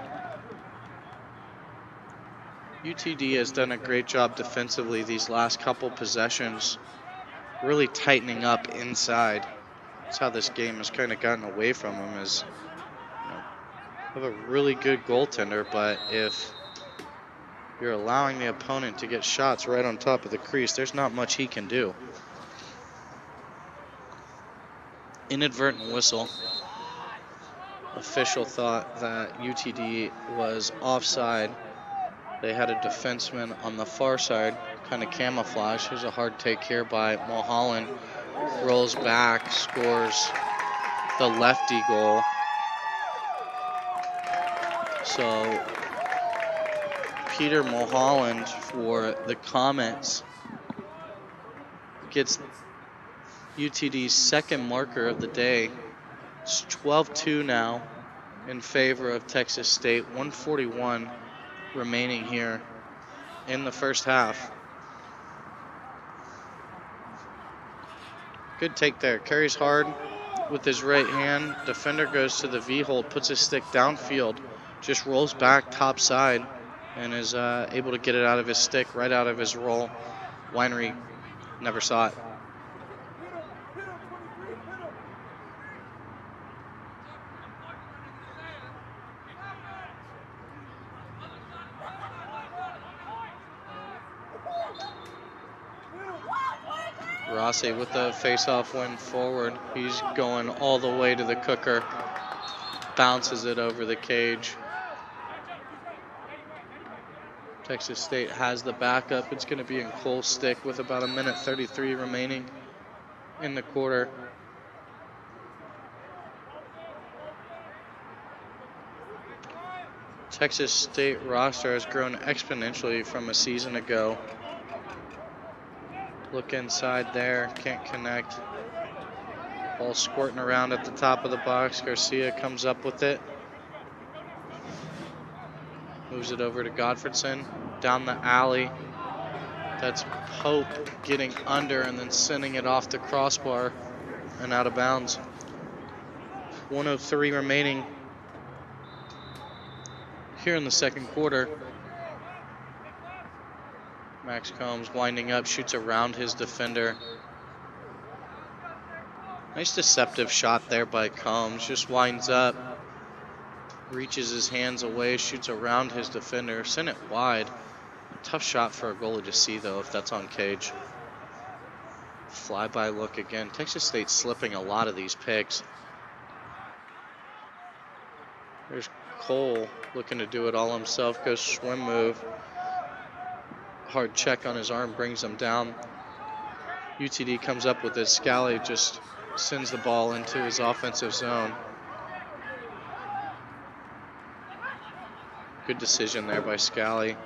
UTD has done a great job defensively these last couple possessions. Really tightening up inside. That's how this game has kind of gotten away from them, is have a really good goaltender, but if you're allowing the opponent to get shots right on top of the crease, there's not much he can do. Inadvertent whistle. Official thought that UTD was offside. They had a defenseman on the far side, kind of camouflage. Here's a hard take here by Mulholland. Rolls back, scores the lefty goal. So Peter Mulholland for the Comets gets UTD's second marker of the day. It's 12-2 now in favor of Texas State. 1:41 remaining here in the first half. Good take there. Carries hard with his right hand. Defender goes to the V-hold, puts his stick downfield, just rolls back top side, and is able to get it out of his stick, right out of his roll. Winery never saw it. Rossi with the face-off win forward. He's going all the way to the cooker. Bounces it over the cage. Texas State has the backup. It's going to be in Cole's stick with about 1:33 remaining in the quarter. Texas State roster has grown exponentially from a season ago. Look inside there, can't connect. Ball squirting around at the top of the box. Garcia comes up with it. Moves it over to Godfredson. Down the alley. That's Pope getting under and then sending it off the crossbar and out of bounds. 1:03 remaining here in the second quarter. Max Combs winding up, shoots around his defender. Nice deceptive shot there by Combs. Just winds up, reaches his hands away, shoots around his defender. Sent it wide. Tough shot for a goalie to see, though, if that's on cage. Fly-by look again. Texas State slipping a lot of these picks. There's Cole looking to do it all himself. Goes swim move. Hard check on his arm brings him down. UTD comes up with it. Scally just sends the ball into his offensive zone. Good decision there by Scally.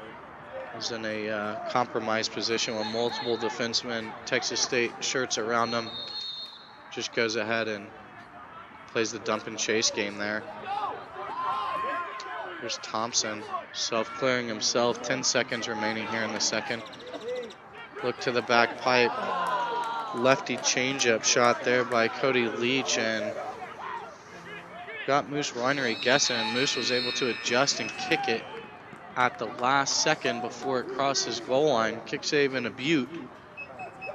is in a compromised position with multiple defensemen, Texas State shirts around him. Just goes ahead and plays the dump and chase game there. Here's Thompson, self-clearing himself. 10 seconds remaining here in the second. Look to the back pipe. Lefty changeup shot there by Cody Leach, and got Moose Winery guessing. Moose was able to adjust and kick it at the last second before it crossed his goal line. Kick save and a Butte.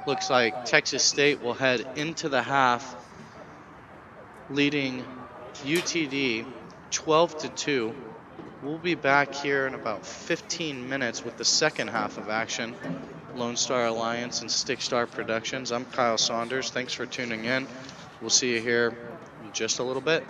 Looks like Texas State will head into the half, leading UTD 12-2. We'll be back here in about 15 minutes with the second half of action. Lone Star Alliance and Stick Star Productions. I'm Kyle Saunders. Thanks for tuning in. We'll see you here in just a little bit.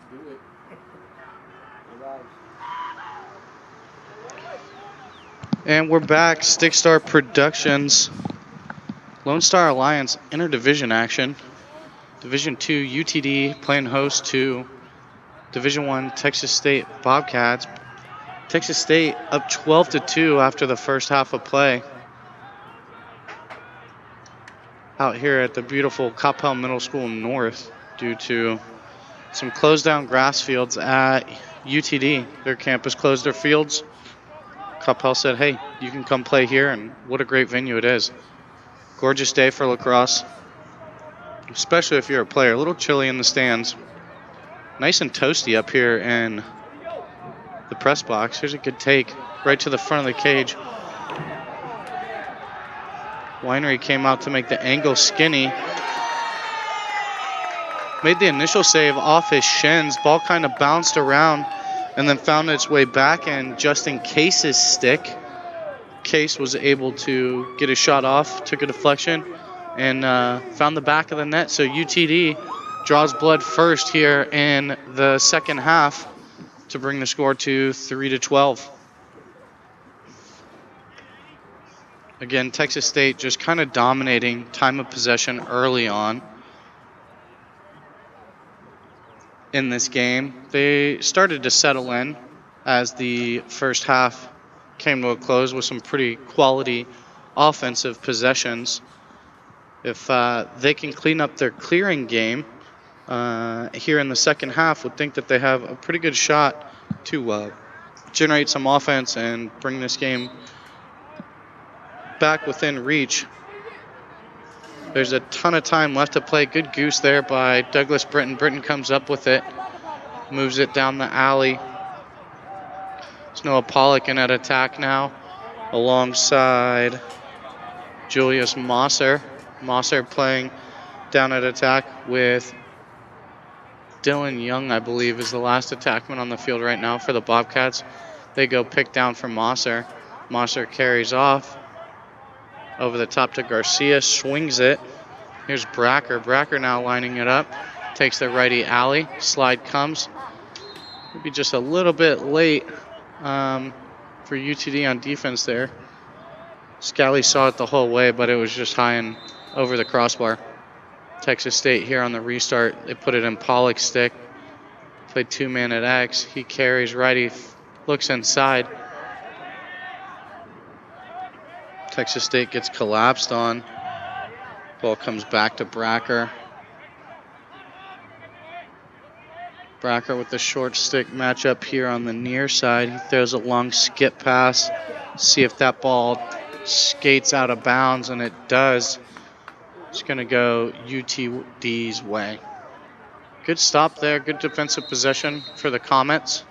do it. And we're back. Stickstar Productions, Lone Star Alliance interdivision action. Division 2 UTD playing host to Division 1 Texas State Bobcats. Texas State up 12-2 after the first half of play. Out here at the beautiful Coppell Middle School North due to some closed down grass fields at UTD. Their campus closed their fields. Coppell said, hey, you can come play here, and what a great venue it is. Gorgeous day for lacrosse, especially if you're a player. A little chilly in the stands. Nice and toasty up here in the press box. Here's a good take right to the front of the cage. Winery came out to make the angle skinny. Made the initial save off his shins. Ball kind of bounced around and then found its way back in Justin Case's stick. Case was able to get a shot off, took a deflection, and found the back of the net. So UTD draws blood first here in the second half to bring the score to 3-12. Again, Texas State just kind of dominating time of possession early on in this game. They started to settle in as the first half came to a close with some pretty quality offensive possessions. If they can clean up their clearing game here in the second half, would think that they have a pretty good shot to generate some offense and bring this game back within reach. There's a ton of time left to play. Good goose there by Douglas Britton. Britton comes up with it, moves it down the alley. There's Noah Pollock in at attack now alongside Julius Mosser. Mosser playing down at attack with Dylan Young, I believe, is the last attackman on the field right now for the Bobcats. They go pick down for Mosser. Mosser carries off over the top to Garcia, swings it. Here's Bracker. Bracker now lining it up. Takes the righty alley. Slide comes. Maybe just a little bit late for UTD on defense there. Scally saw it the whole way, but it was just high and over the crossbar. Texas State here on the restart. They put it in Pollock's stick. Played two-man at X. He carries righty, looks inside. Texas State gets collapsed on. Ball comes back to Bracker. Bracker with the short stick matchup here on the near side. He throws a long skip pass. See if that ball skates out of bounds, and it does. It's going to go UTD's way. Good stop there. Good defensive possession for the Comets.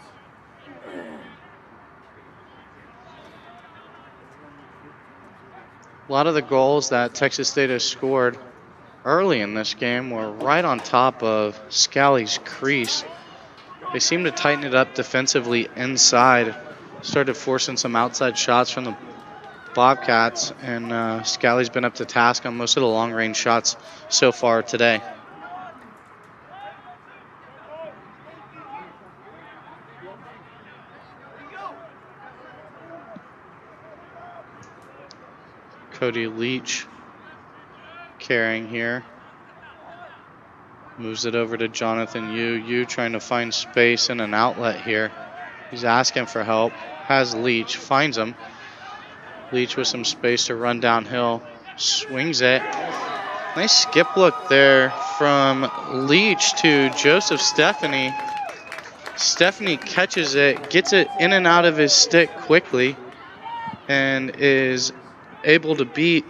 A lot of the goals that Texas State has scored early in this game were right on top of Scally's crease. They seem to tighten it up defensively inside. Started forcing some outside shots from the Bobcats, and Scally's been up to task on most of the long-range shots so far today. Cody Leach carrying here. Moves it over to Jonathan Yu. Yu trying to find space and an outlet here. He's asking for help. Has Leach. Finds him. Leach with some space to run downhill. Swings it. Nice skip look there from Leach to Joseph Stephanie. Stephanie catches it, gets it in and out of his stick quickly, and is able to beat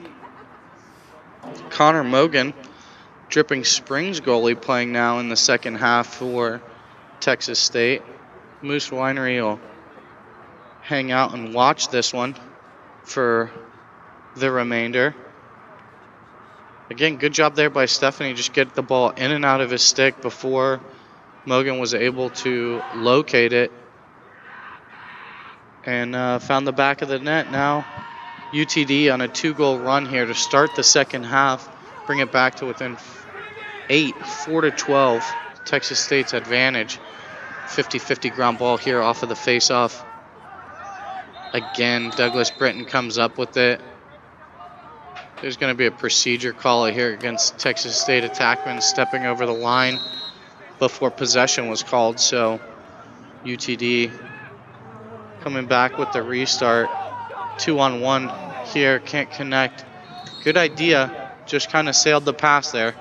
Connor Mogan. Dripping Springs goalie playing now in the second half for Texas State. Moose Winery will hang out and watch this one for the remainder. Again, good job there by Stephanie. Just get the ball in and out of his stick before Mogan was able to locate it. And found the back of the net. Now UTD on a 2-goal run here to start the second half. Bring it back to within 8, 4-12. Texas State's advantage. 50-50 ground ball here off of the face-off. Again, Douglas Britton comes up with it. There's going to be a procedure call here against Texas State attackmen stepping over the line before possession was called. So UTD coming back with the restart. 2-on-1 here, can't connect. Good idea, just kind of sailed the pass there.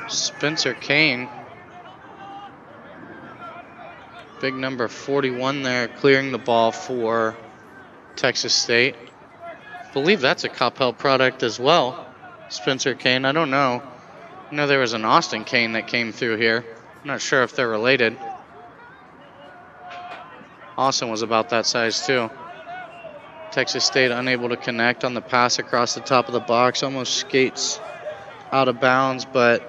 Spencer Kane, big number 41 there, clearing the ball for Texas State. Believe that's a Coppell product as well. Spencer Kane, I don't know. I know there was an Austin Kane that came through here. I'm not sure if they're related. Austin was about that size too. Texas State unable to connect on the pass across the top of the box. Almost skates out of bounds, but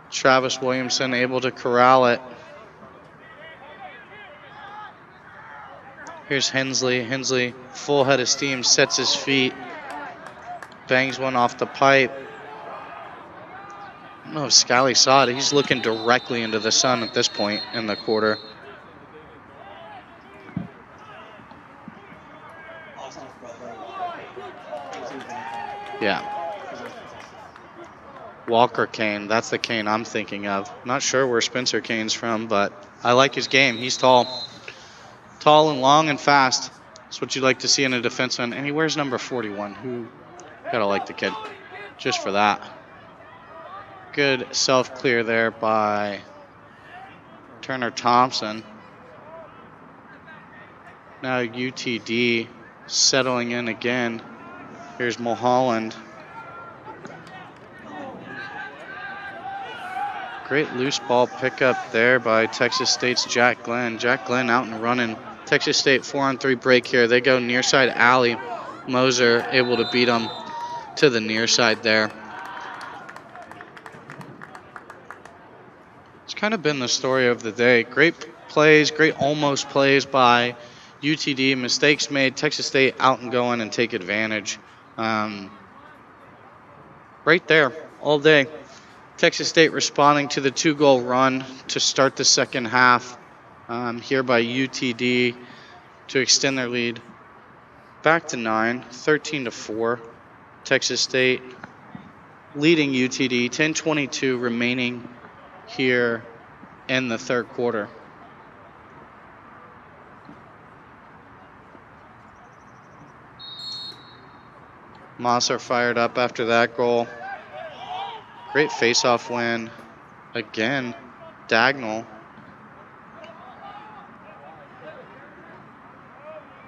Travis Williamson able to corral it. Here's Hensley. Hensley, full head of steam, sets his feet. Bangs one off the pipe. I don't know if Scally saw it. He's looking directly into the sun at this point in the quarter. Yeah. Walker Kane, that's the Kane I'm thinking of. Not sure where Spencer Kane's from, but I like his game. He's tall. Tall and long and fast. That's what you like to see in a defenseman. And he wears number 41. Who gotta like the kid just for that. Good self-clear there by Turner Thompson. Now UTD settling in again. Here's Mulholland. Great loose ball pickup there by Texas State's Jack Glenn. Jack Glenn out and running. Texas State 4-on-3 break here. They go near side alley. Moser able to beat them to the near side there. It's kind of been the story of the day. Great plays, great almost plays by UTD. Mistakes made. Texas State out and going and take advantage. Right there all day. Texas State responding to the 2-goal run to start the second half here by UTD to extend their lead back to 9, 13-4. Texas State leading UTD, 10:22 remaining here in the third quarter. Mosser fired up after that goal. Great face-off win. Again, Dagnall.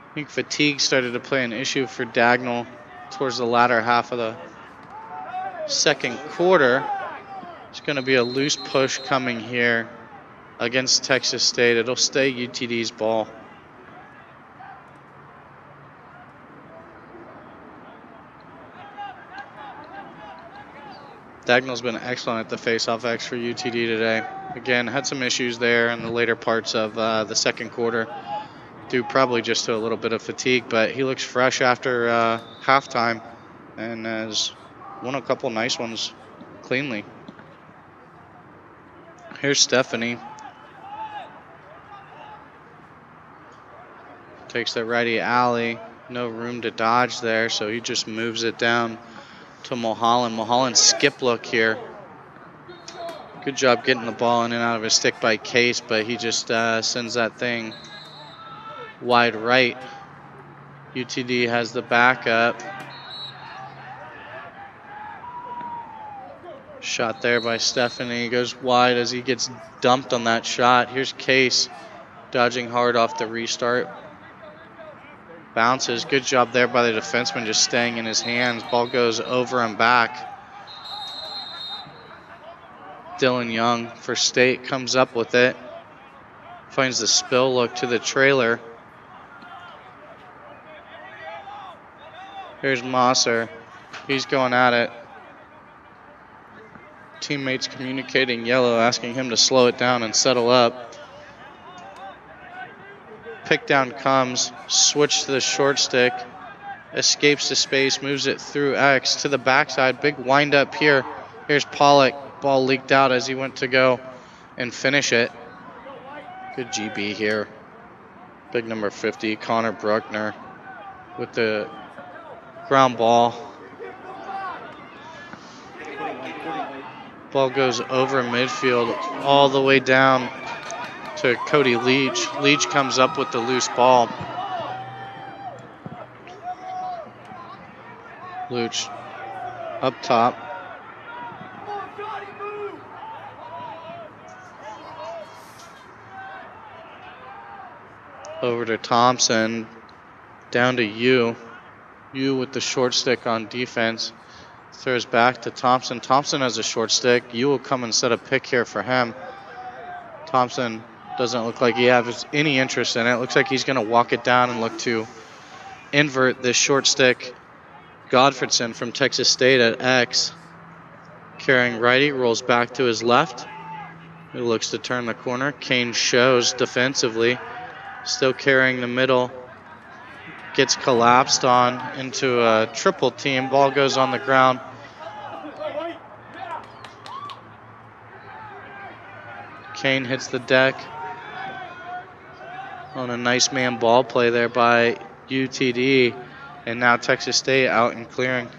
I think fatigue started to play an issue for Dagnall towards the latter half of the second quarter. It's going to be a loose push coming here against Texas State. It'll stay UTD's ball. Dagnall's been excellent at the face-off X for UTD today. Again, had some issues there in the later parts of the second quarter, due probably just to a little bit of fatigue, but he looks fresh after halftime and has won a couple nice ones cleanly. Here's Stephanie. Takes the righty alley. No room to dodge there, so he just moves it down to Mulholland. Mulholland skip look here. Good job getting the ball in and out of his stick by Case, but he just sends that thing wide right. UTD has the backup. Shot there by Stephanie. Goes wide as he gets dumped on that shot. Here's Case dodging hard off the restart. Bounces. Good job there by the defenseman, just staying in his hands. Ball goes over and back. Dylan Young for State comes up with it. Finds the spill look to the trailer. Here's Mosser. He's going at it. Teammates communicating yellow, asking him to slow it down and settle up. Pick down comes, switch to the short stick, escapes to space, moves it through X to the backside. Big wind up here. Here's Pollock. Ball leaked out as he went to go and finish it. Good GB here. Big number 50, Connor Bruckner with the ground ball. Ball goes over midfield all the way down to Cody Leach. Leach comes up with the loose ball. Leach up top. Over to Thompson. Down to Yu. Yu with the short stick on defense. Throws back to Thompson. Thompson has a short stick. Yu will come and set a pick here for him. Thompson doesn't look like he has any interest in it. Looks like he's going to walk it down and look to invert this short stick. Godfredson from Texas State at X. Carrying righty, rolls back to his left. He looks to turn the corner. Kane shows defensively. Still carrying the middle. Gets collapsed on into a triple team. Ball goes on the ground. Kane hits the deck on a nice man ball play there by UTD. And now Texas State out and clearing.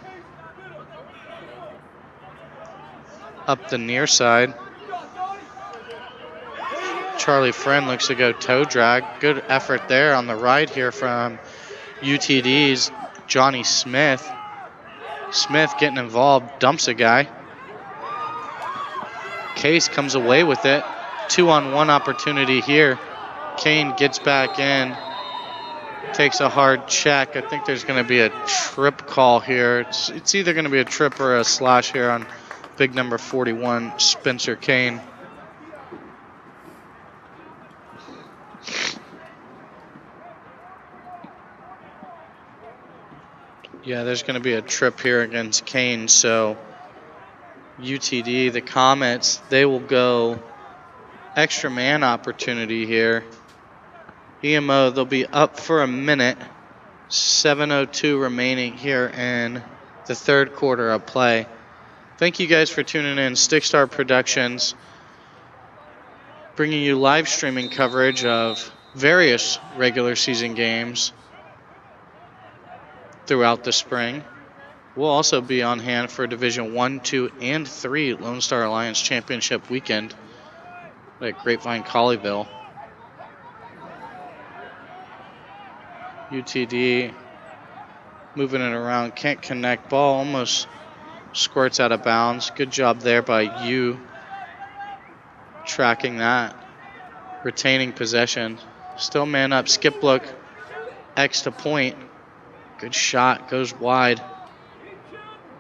Up the near side. Charlie Friend looks to go toe drag. Good effort there on the ride here from UTD's Johnny Smith. Smith getting involved, dumps a guy. Case comes away with it. 2-on-1 opportunity here. Kane gets back in. Takes a hard check. I think there's going to be a trip call here. It's either going to be a trip or a slash here on big number 41, Spencer Kane. Yeah, there's going to be a trip here against Kane. So UTD, the Comets, they will go extra man opportunity here. EMO, they'll be up for a minute. 7:02 remaining here in the third quarter of play. Thank you guys for tuning in. Stickstar Productions, bringing you live streaming coverage of various regular season games throughout the spring. We'll also be on hand for Division 1, 2, and 3 Lone Star Alliance Championship weekend at Grapevine Colleyville. UTD moving it around, can't connect. Ball almost squirts out of bounds. Good job there by Yu tracking that. Retaining possession. Still man up. Skip look. X to point. Good shot. Goes wide.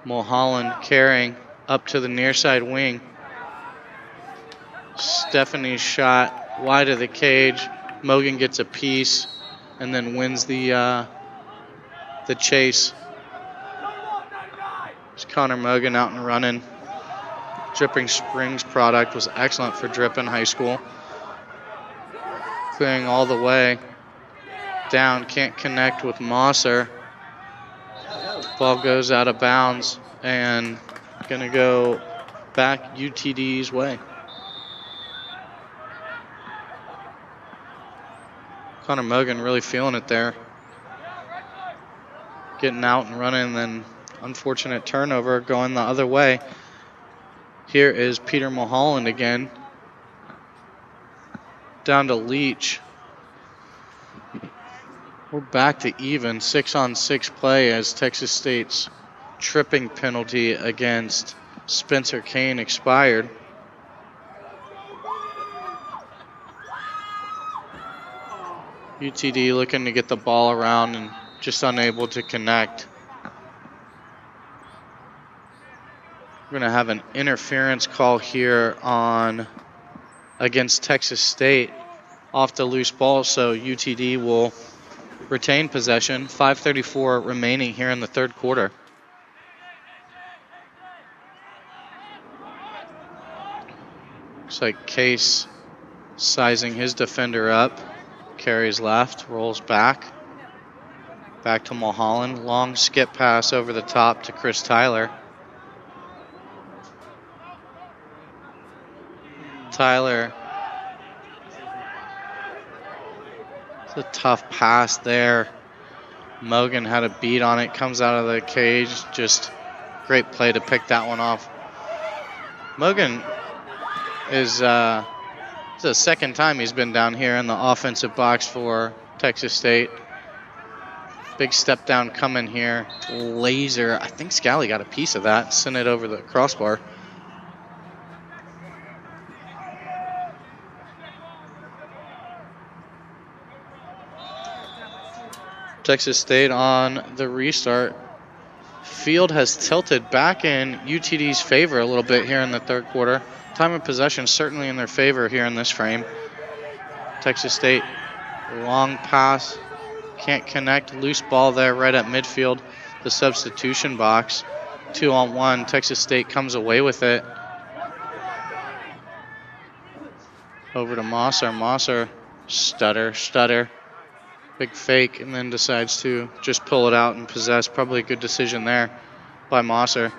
Mulholland carrying up to the near side wing. Stephanie's shot wide of the cage. Mogan gets a piece and then wins the chase. It's Connor Mogan out and running. Dripping Springs product was excellent for Dripping High School. Clearing all the way down, can't connect with Mosser. Ball goes out of bounds and gonna go back UTD's way. Connor Mogan really feeling it there. Getting out and running, and then unfortunate turnover going the other way. Here is Peter Mulholland again. Down to Leach. We're back to even 6-on-6 play as Texas State's tripping penalty against Spencer Kane expired. UTD looking to get the ball around and just unable to connect. We're going to have an interference call here on against Texas State off the loose ball, so UTD will retain possession. 5:34 remaining here in the third quarter. Looks like Case sizing his defender up. Carries left, rolls back. Back to Mulholland. Long skip pass over the top to Chris Tyler. Tyler. It's a tough pass there. Mogan had a beat on it. Comes out of the cage. Just great play to pick that one off. Mogan is it's the second time he's been down here in the offensive box for Texas State. Big step down coming here. Laser. I think Scally got a piece of that. Sent it over the crossbar. Texas State on the restart. Field has tilted back in UTD's favor a little bit here in the third quarter. Time of possession certainly in their favor here in this frame. Texas State, long pass. Can't connect. Loose ball there right at midfield. The substitution box. 2-on-1. Texas State comes away with it. Over to Mosser. Mosser, stutter. Big fake, and then decides to just pull it out and possess. Probably a good decision there by Mosser.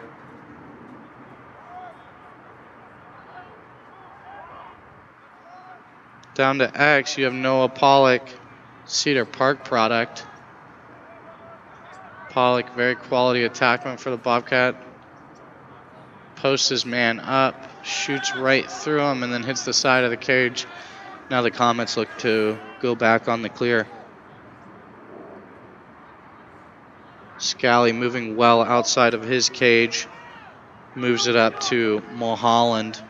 Down to X, you have Noah Pollock, Cedar Park product. Pollock, very quality attackman for the Bobcat. Posts his man up, shoots right through him, and then hits the side of the cage. Now the Comets look to go back on the clear. Scally moving well outside of his cage. Moves it up to Mulholland.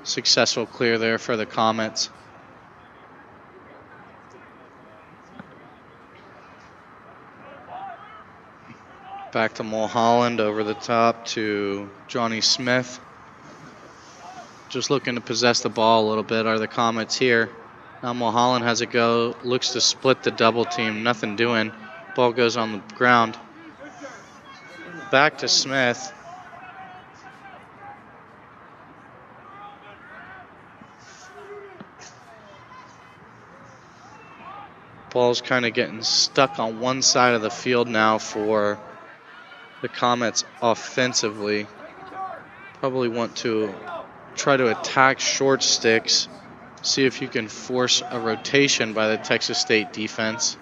Successful clear there for the Comets. Back to Mulholland, over the top to Johnny Smith. Just looking to possess the ball a little bit are the Comets here. Now Mulholland has a go, looks to split the double team, nothing doing. Ball goes on the ground. Back to Smith. Ball's kind of getting stuck on one side of the field now for the Comets offensively. Probably want to try to attack short sticks. See if you can force a rotation by the Texas State defense.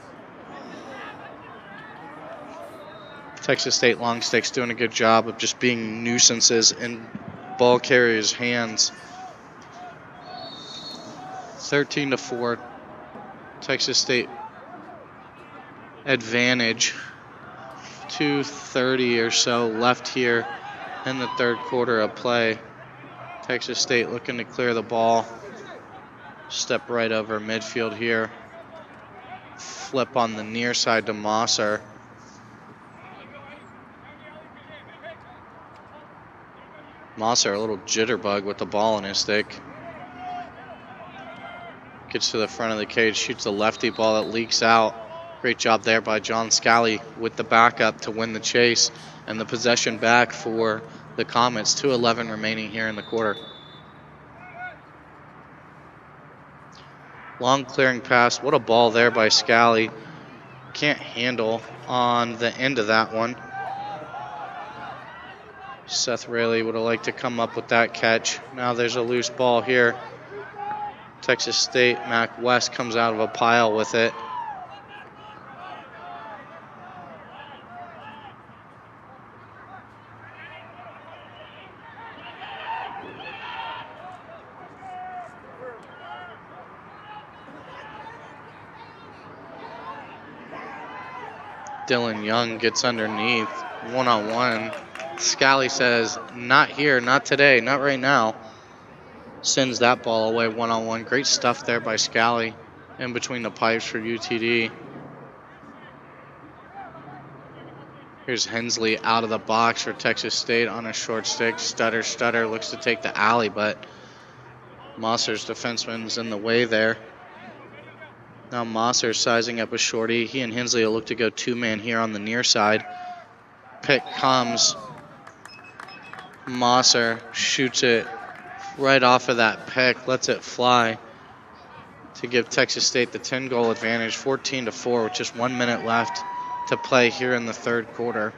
Texas State long sticks doing a good job of just being nuisances in ball carriers' hands. 13-4. Texas State advantage. 2:30 or so left here in the third quarter of play. Texas State looking to clear the ball. Step right over midfield here. Flip on the near side to Mosser. Mosser, a little jitterbug with the ball in his stick. Gets to the front of the cage, shoots a lefty ball that leaks out. Great job there by John Scally with the backup to win the chase and the possession back for the Comets. 2:11 remaining here in the quarter. Long clearing pass. What a ball there by Scally. Can't handle on the end of that one. Seth Rayleigh would have liked to come up with that catch. Now there's a loose ball here. Texas State, Mac West comes out of a pile with it. Dylan Young gets underneath, one-on-one. Scally says, not here, not today, not right now. Sends that ball away one-on-one. Great stuff there by Scally in between the pipes for UTD. Here's Hensley out of the box for Texas State on a short stick. Stutter, looks to take the alley, but Mosser's defenseman's in the way there. Now Mosser sizing up a shorty. He and Hensley will look to go two-man here on the near side. Pick comes. Mosser shoots it right off of that pick, lets it fly to give Texas State the 10-goal advantage, 14-4, with just 1 minute left to play here in the third quarter.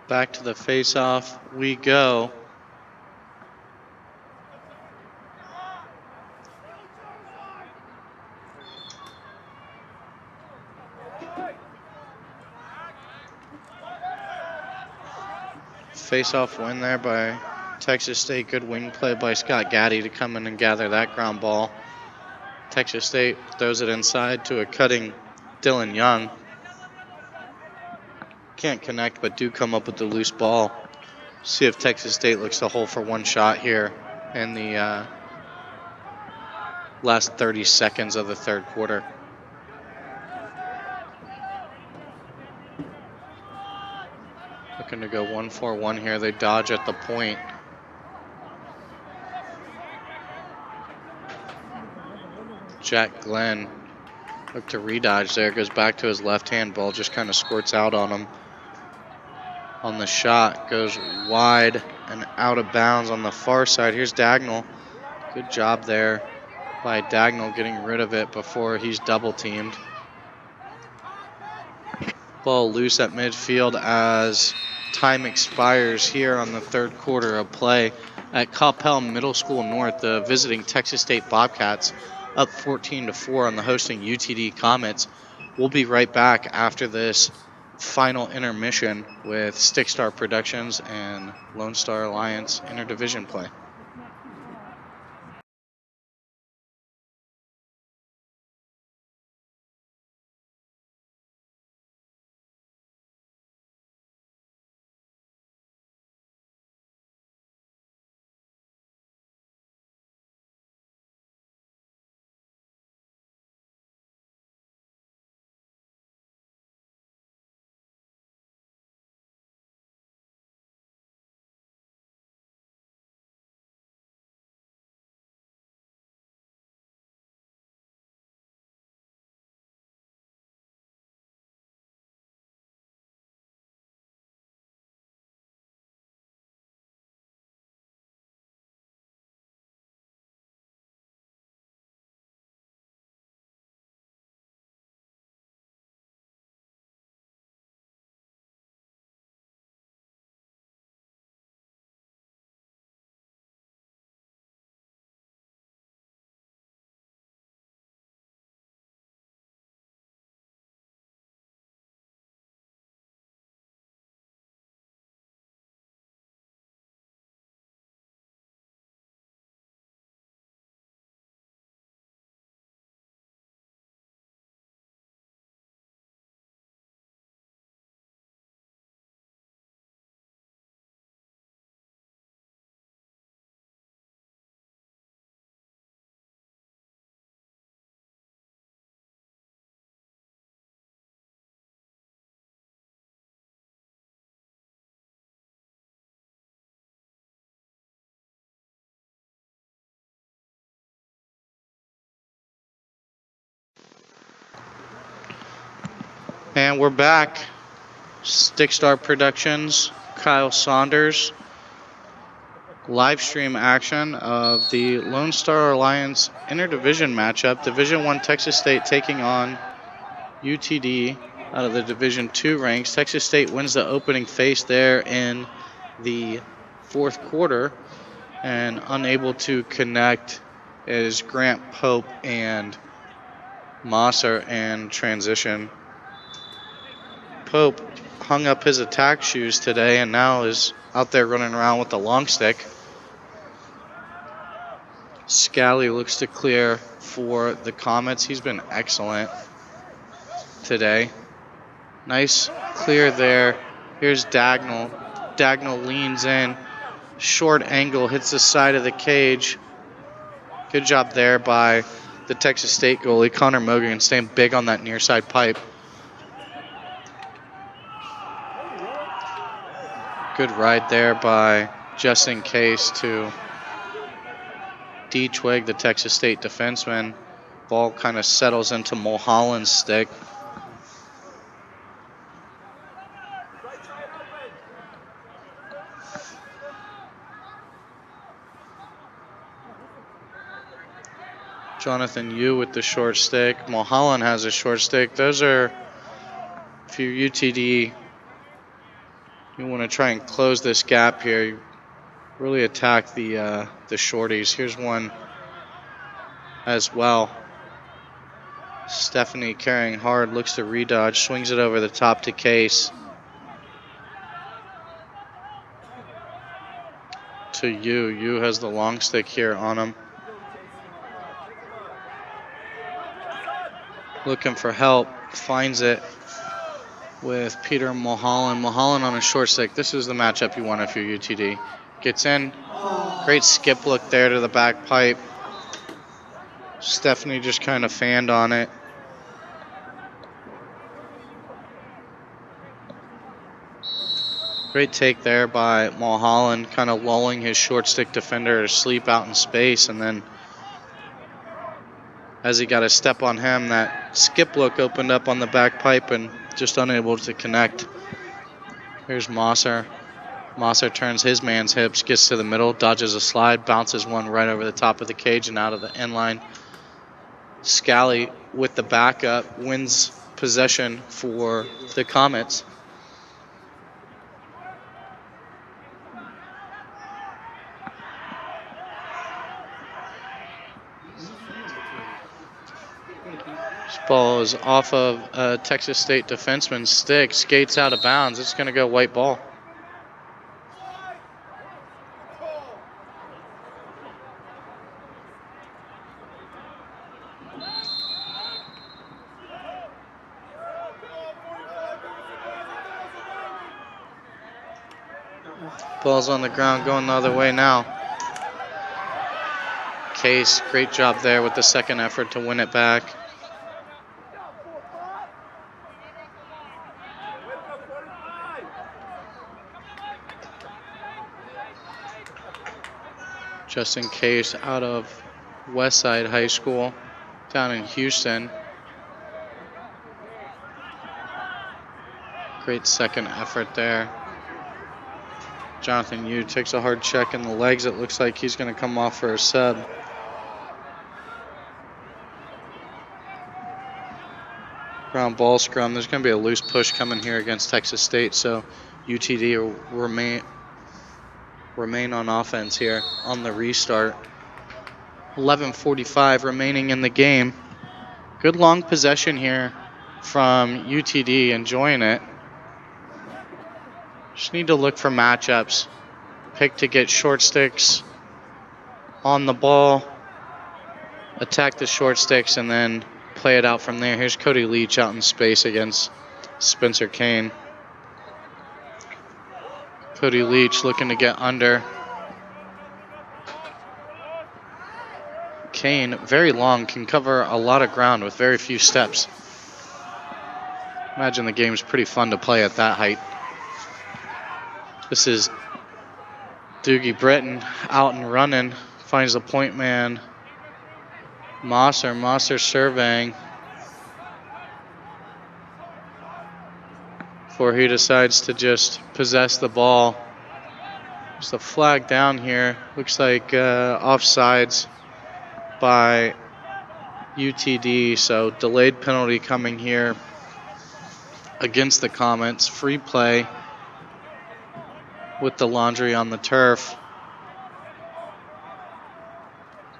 Back to the face-off we go. Face-off win there by Texas State. Good wing play by Scott Gaddy to come in and gather that ground ball. Texas State throws it inside to a cutting Dylan Young. Can't connect, but do come up with the loose ball. See if Texas State looks to hold for one shot here in the last 30 seconds of the third quarter. Looking to go 1-4-1 here. They dodge at the point. Jack Glenn look to redodge there. Goes back to his left-hand ball. Just kind of squirts out on him. On the shot, goes wide and out of bounds on the far side. Here's Dagnall. Good job there by Dagnall getting rid of it before he's double teamed. Ball loose at midfield as time expires here on the third quarter of play at Coppell Middle School North. The visiting Texas State Bobcats up 14-4 on the hosting UTD Comets. We'll be right back after this final intermission with Stick Star Productions and Lone Star Alliance interdivision play. And we're back. Stick Star Productions, Kyle Saunders. Live stream action of the Lone Star Alliance interdivision matchup. Division I Texas State taking on UTD out of the Division II ranks. Texas State wins the opening face there in the fourth quarter, and unable to connect is Grant Pope and Mosser in transition. Pope hung up his attack shoes today and now is out there running around with the long stick. Scally looks to clear for the Comets. He's been excellent today. Nice clear there. Here's Dagnall. Dagnall leans in. Short angle, hits the side of the cage. Good job there by the Texas State goalie, Connor Mogan, staying big on that near side pipe. Good ride there by just in case to D. Twig, the Texas State defenseman. Ball kind of settles into Mulholland's stick. Jonathan Yu with the short stick. Mulholland has a short stick. Those are, if you're UTD, you want to try and close this gap here. You really attack the shorties. Here's one as well. Stephanie carrying hard, looks to redodge, swings it over the top to Case. To Yu. Yu has the long stick here on him. Looking for help, finds it with Peter Mulholland. Mulholland on a short stick. This is the matchup you want if you're UTD. Gets in. Great skip look there to the back pipe. Stephanie just kind of fanned on it. Great take there by Mulholland, kind of lulling his short stick defender to sleep out in space, and then as he got a step on him, that skip look opened up on the back pipe and just unable to connect. Here's Mosser. Mosser turns his man's hips, gets to the middle, dodges a slide, bounces one right over the top of the cage and out of the end line. Scally with the backup wins possession for the Comets. This ball is off of Texas State defenseman's stick, skates out of bounds. It's going to go white ball. Ball's on the ground, going the other way now. Case, great job there with the second effort to win it back. Just in case, out of Westside High School down in Houston. Great second effort there. Jonathan Yu takes a hard check in the legs. It looks like he's going to come off for a sub. Ground ball scrum. There's going to be a loose push coming here against Texas State, so UTD will remain on offense here on the restart. 11:45 remaining in the game. Good long possession here from UTD, enjoying it. Just need to look for matchups. Pick to get short sticks on the ball, attack the short sticks, and then play it out from there. Here's Cody Leach out in space against Spencer Kane. Cody Leach looking to get under. Kane, very long, can cover a lot of ground with very few steps. Imagine the game's pretty fun to play at that height. This is Doogie Britton out and running. Finds the point man, Mosser. Mosser surveying before he decides to just possess the ball. There's a flag down here. Looks like offsides by UTD. So delayed penalty coming here against the Comets. Free play with the laundry on the turf.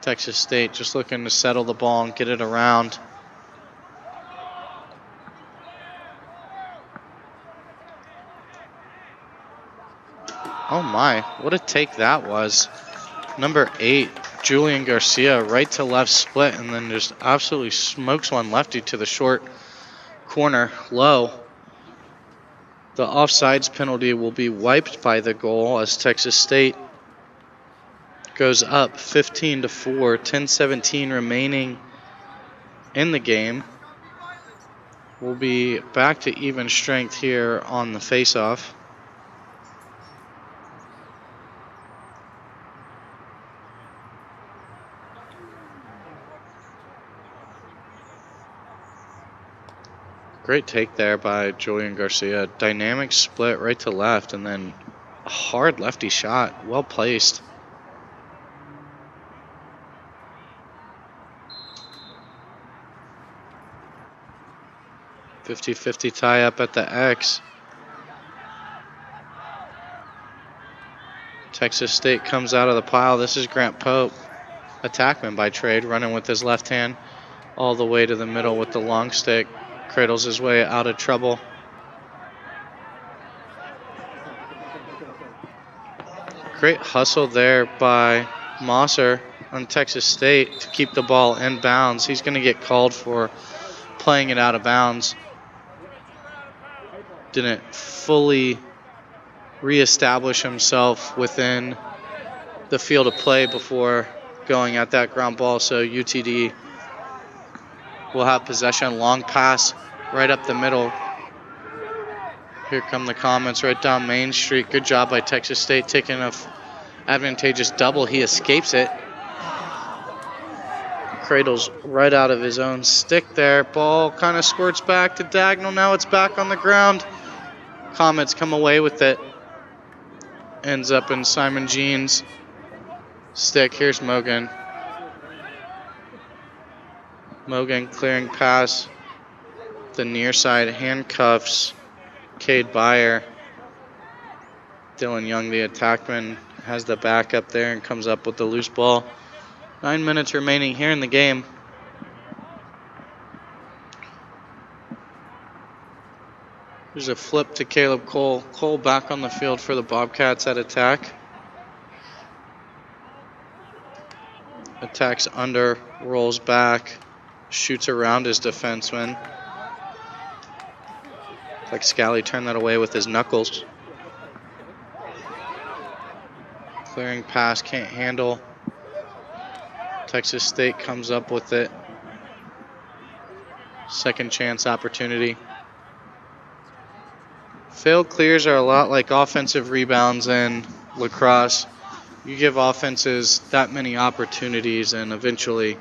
Texas State just looking to settle the ball and get it around. Oh my, what a take that was. Number 8, Julian Garcia, right to left split, and then just absolutely smokes one lefty to the short corner, low. The offsides penalty will be wiped by the goal as Texas State goes up 15-4, 10:17 remaining in the game. We'll be back to even strength here on the faceoff. Great take there by Julian Garcia. Dynamic split right to left, and then a hard lefty shot. Well placed. .50-50 tie up at the X. Texas State comes out of the pile. This is Grant Pope, attackman by trade, running with his left hand all the way to the middle with the long stick. Cradles his way out of trouble. Great hustle there by Mosser on Texas State to keep the ball in bounds. He's going to get called for playing it out of bounds. Didn't fully reestablish himself within the field of play before going at that ground ball. So UTD will have possession. Long pass right up the middle. Here come the comments right down Main Street. Good job by Texas State taking an advantageous double. He escapes it. Cradles right out of his own stick there. Ball kind of squirts back to diagonal. Now it's back on the ground. Comets come away with it. Ends up in Simon Jean's stick. Here's Mogan. Mogan clearing pass. The near side handcuffs Cade Byer. Dylan Young, the attackman, has the back up there and comes up with the loose ball. 9 minutes remaining here in the game. There's a flip to Caleb Cole. Cole back on the field for the Bobcats at attack. Attacks under, rolls back, shoots around his defenseman. Like Scally turned that away with his knuckles. Clearing pass, can't handle. Texas State comes up with it. Second chance opportunity. Failed clears are a lot like offensive rebounds in lacrosse. You give offenses that many opportunities and eventually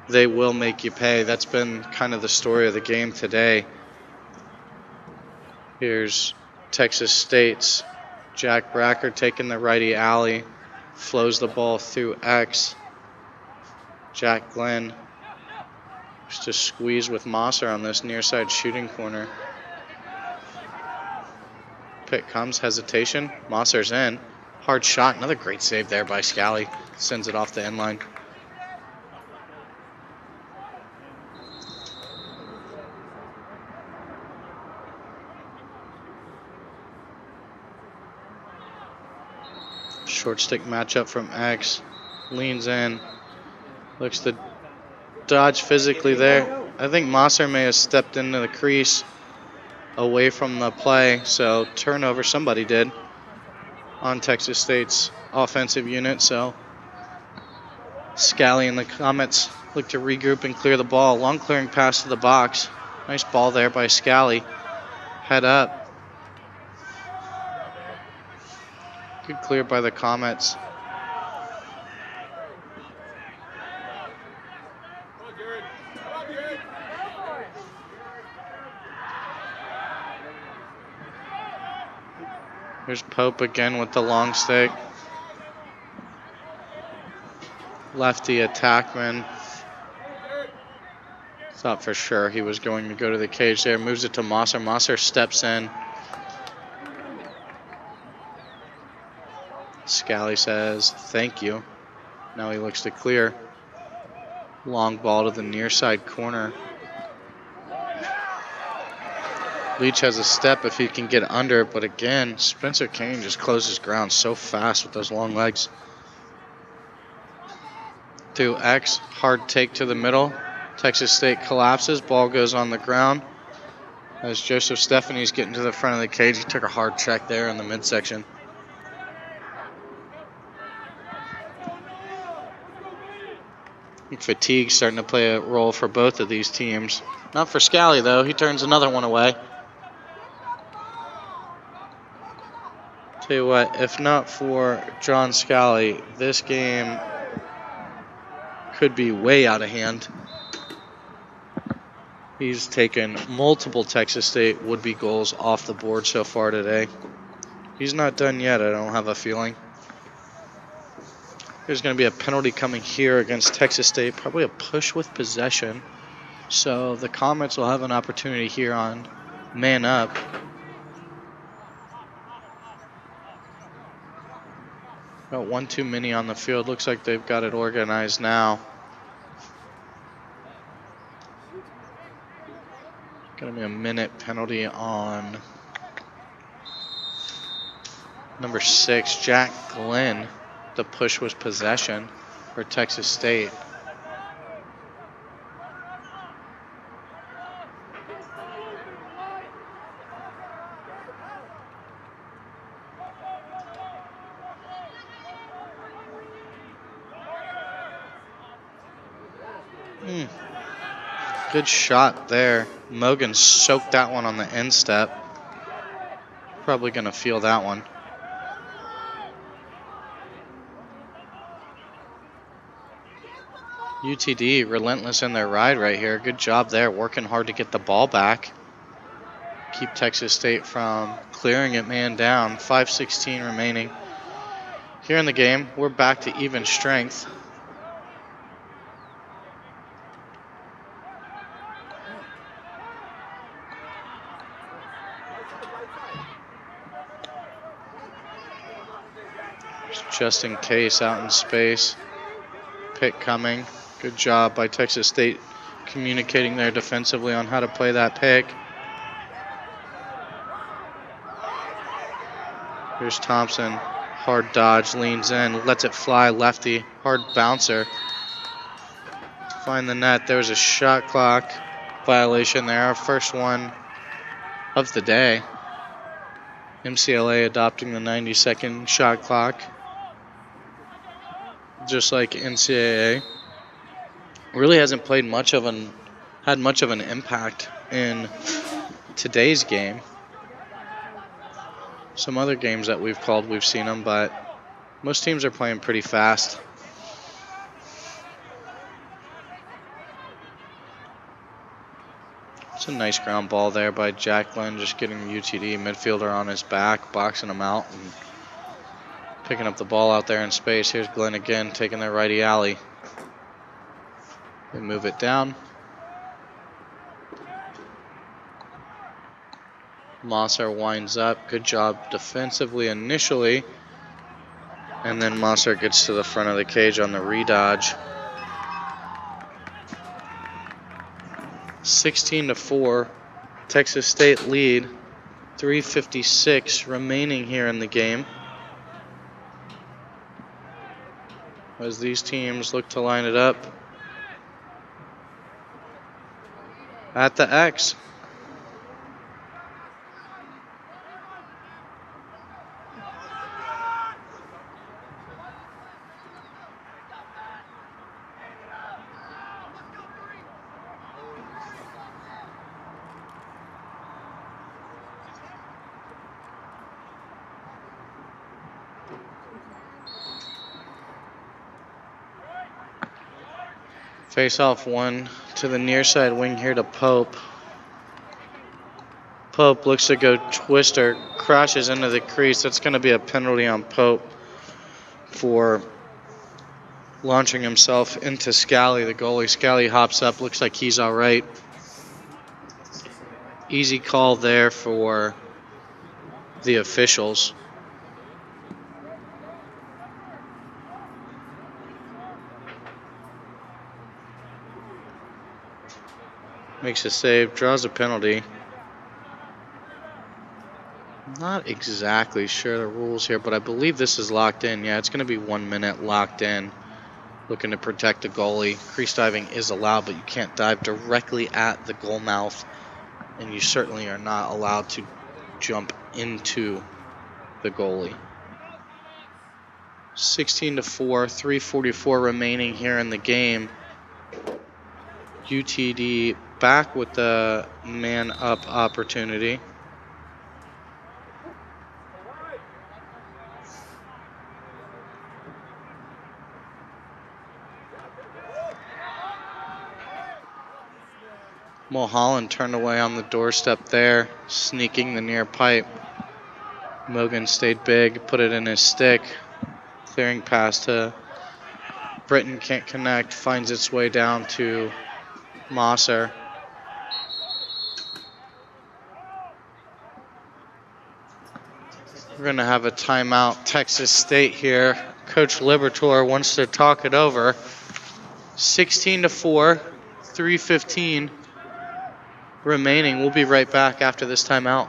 they will make you pay. That's been kind of the story of the game today. Here's Texas State's Jack Bracker taking the righty alley. Flows the ball through X. Jack Glenn just to squeeze with Mosser on this near side shooting corner. Pick comes, hesitation. Mosser's in. Hard shot. Another great save there by Scally. Sends it off the end line. Short stick matchup from X. Leans in. Looks to dodge physically there. I think Mosser may have stepped into the crease away from the play. So turnover, somebody did on Texas State's offensive unit. So Scally and the Comets look to regroup and clear the ball. Long clearing pass to the box. Nice ball there by Scally. Head up. Good clear by the Comets. Here's Pope again with the long stick. Lefty attackman. Thought for sure he was going to go to the cage there. Moves it to Mosser. Mosser steps in. Scally says, thank you. Now he looks to clear. Long ball to the near side corner. Leach has a step if he can get under, but again, Spencer Kane just closes ground so fast with those long legs. To X, hard take to the middle. Texas State collapses, ball goes on the ground. As Joseph Stephanie's getting to the front of the cage, he took a hard check there in the midsection. Fatigue starting to play a role for both of these teams. Not for Scally, though. He turns another one away. Tell you what, if not for John Scally, this game could be way out of hand. He's taken multiple Texas State would-be goals off the board so far today. He's not done yet, I don't have a feeling. There's going to be a penalty coming here against Texas State, probably a push with possession. So the Comets will have an opportunity here on man up. Got one too many on the field. Looks like they've got it organized now. Going to be a minute penalty on number 6, Jack Glenn. The push was possession for Texas State. Good shot there. Mogan soaked that one on the instep. Probably going to feel that one. UTD relentless in their ride right here. Good job there, working hard to get the ball back. Keep Texas State from clearing it man down. 5:16 remaining. Here in the game, we're back to even strength. Just in case, out in space. Pick coming. Good job by Texas State communicating there defensively on how to play that pick. Here's Thompson. Hard dodge, leans in, lets it fly, lefty. Hard bouncer. Find the net. There was a shot clock violation there. Our first one of the day. MCLA adopting the 90-second shot clock, just like NCAA. Really hasn't had much of an impact in today's game. Some other games that we've called, we've seen them, but most teams are playing pretty fast. It's a nice ground ball there by Jack Glenn, just getting the UTD midfielder on his back, boxing him out, and picking up the ball out there in space. Here's Glenn again, taking their righty alley. They move it down. Mosser winds up. Good job defensively initially. And then Mosser gets to the front of the cage on the redodge. 16-4. Texas State lead. 3:56 remaining here in the game. As these teams look to line it up at the X. Face off one to the near side wing here to Pope. Pope looks to go twister, crashes into the crease. That's going to be a penalty on Pope for launching himself into Scally, the goalie. Scally hops up, looks like he's all right. Easy call there for the officials. Makes a save, draws a penalty. Not exactly sure the rules here, but I believe this is locked in. Yeah, it's going to be 1 minute locked in. Looking to protect the goalie. Crease diving is allowed, but you can't dive directly at the goal mouth. And you certainly are not allowed to jump into the goalie. 16-4, 3:44 remaining here in the game. UTD back with the man-up opportunity. Mulholland turned away on the doorstep there, sneaking the near pipe. Mogan stayed big, put it in his stick. Clearing pass to Britton, can't connect, finds its way down to Mosser. We're going to have a timeout. Texas State here. Coach Libertor wants to talk it over. 16-4, 3:15 remaining. We'll be right back after this timeout.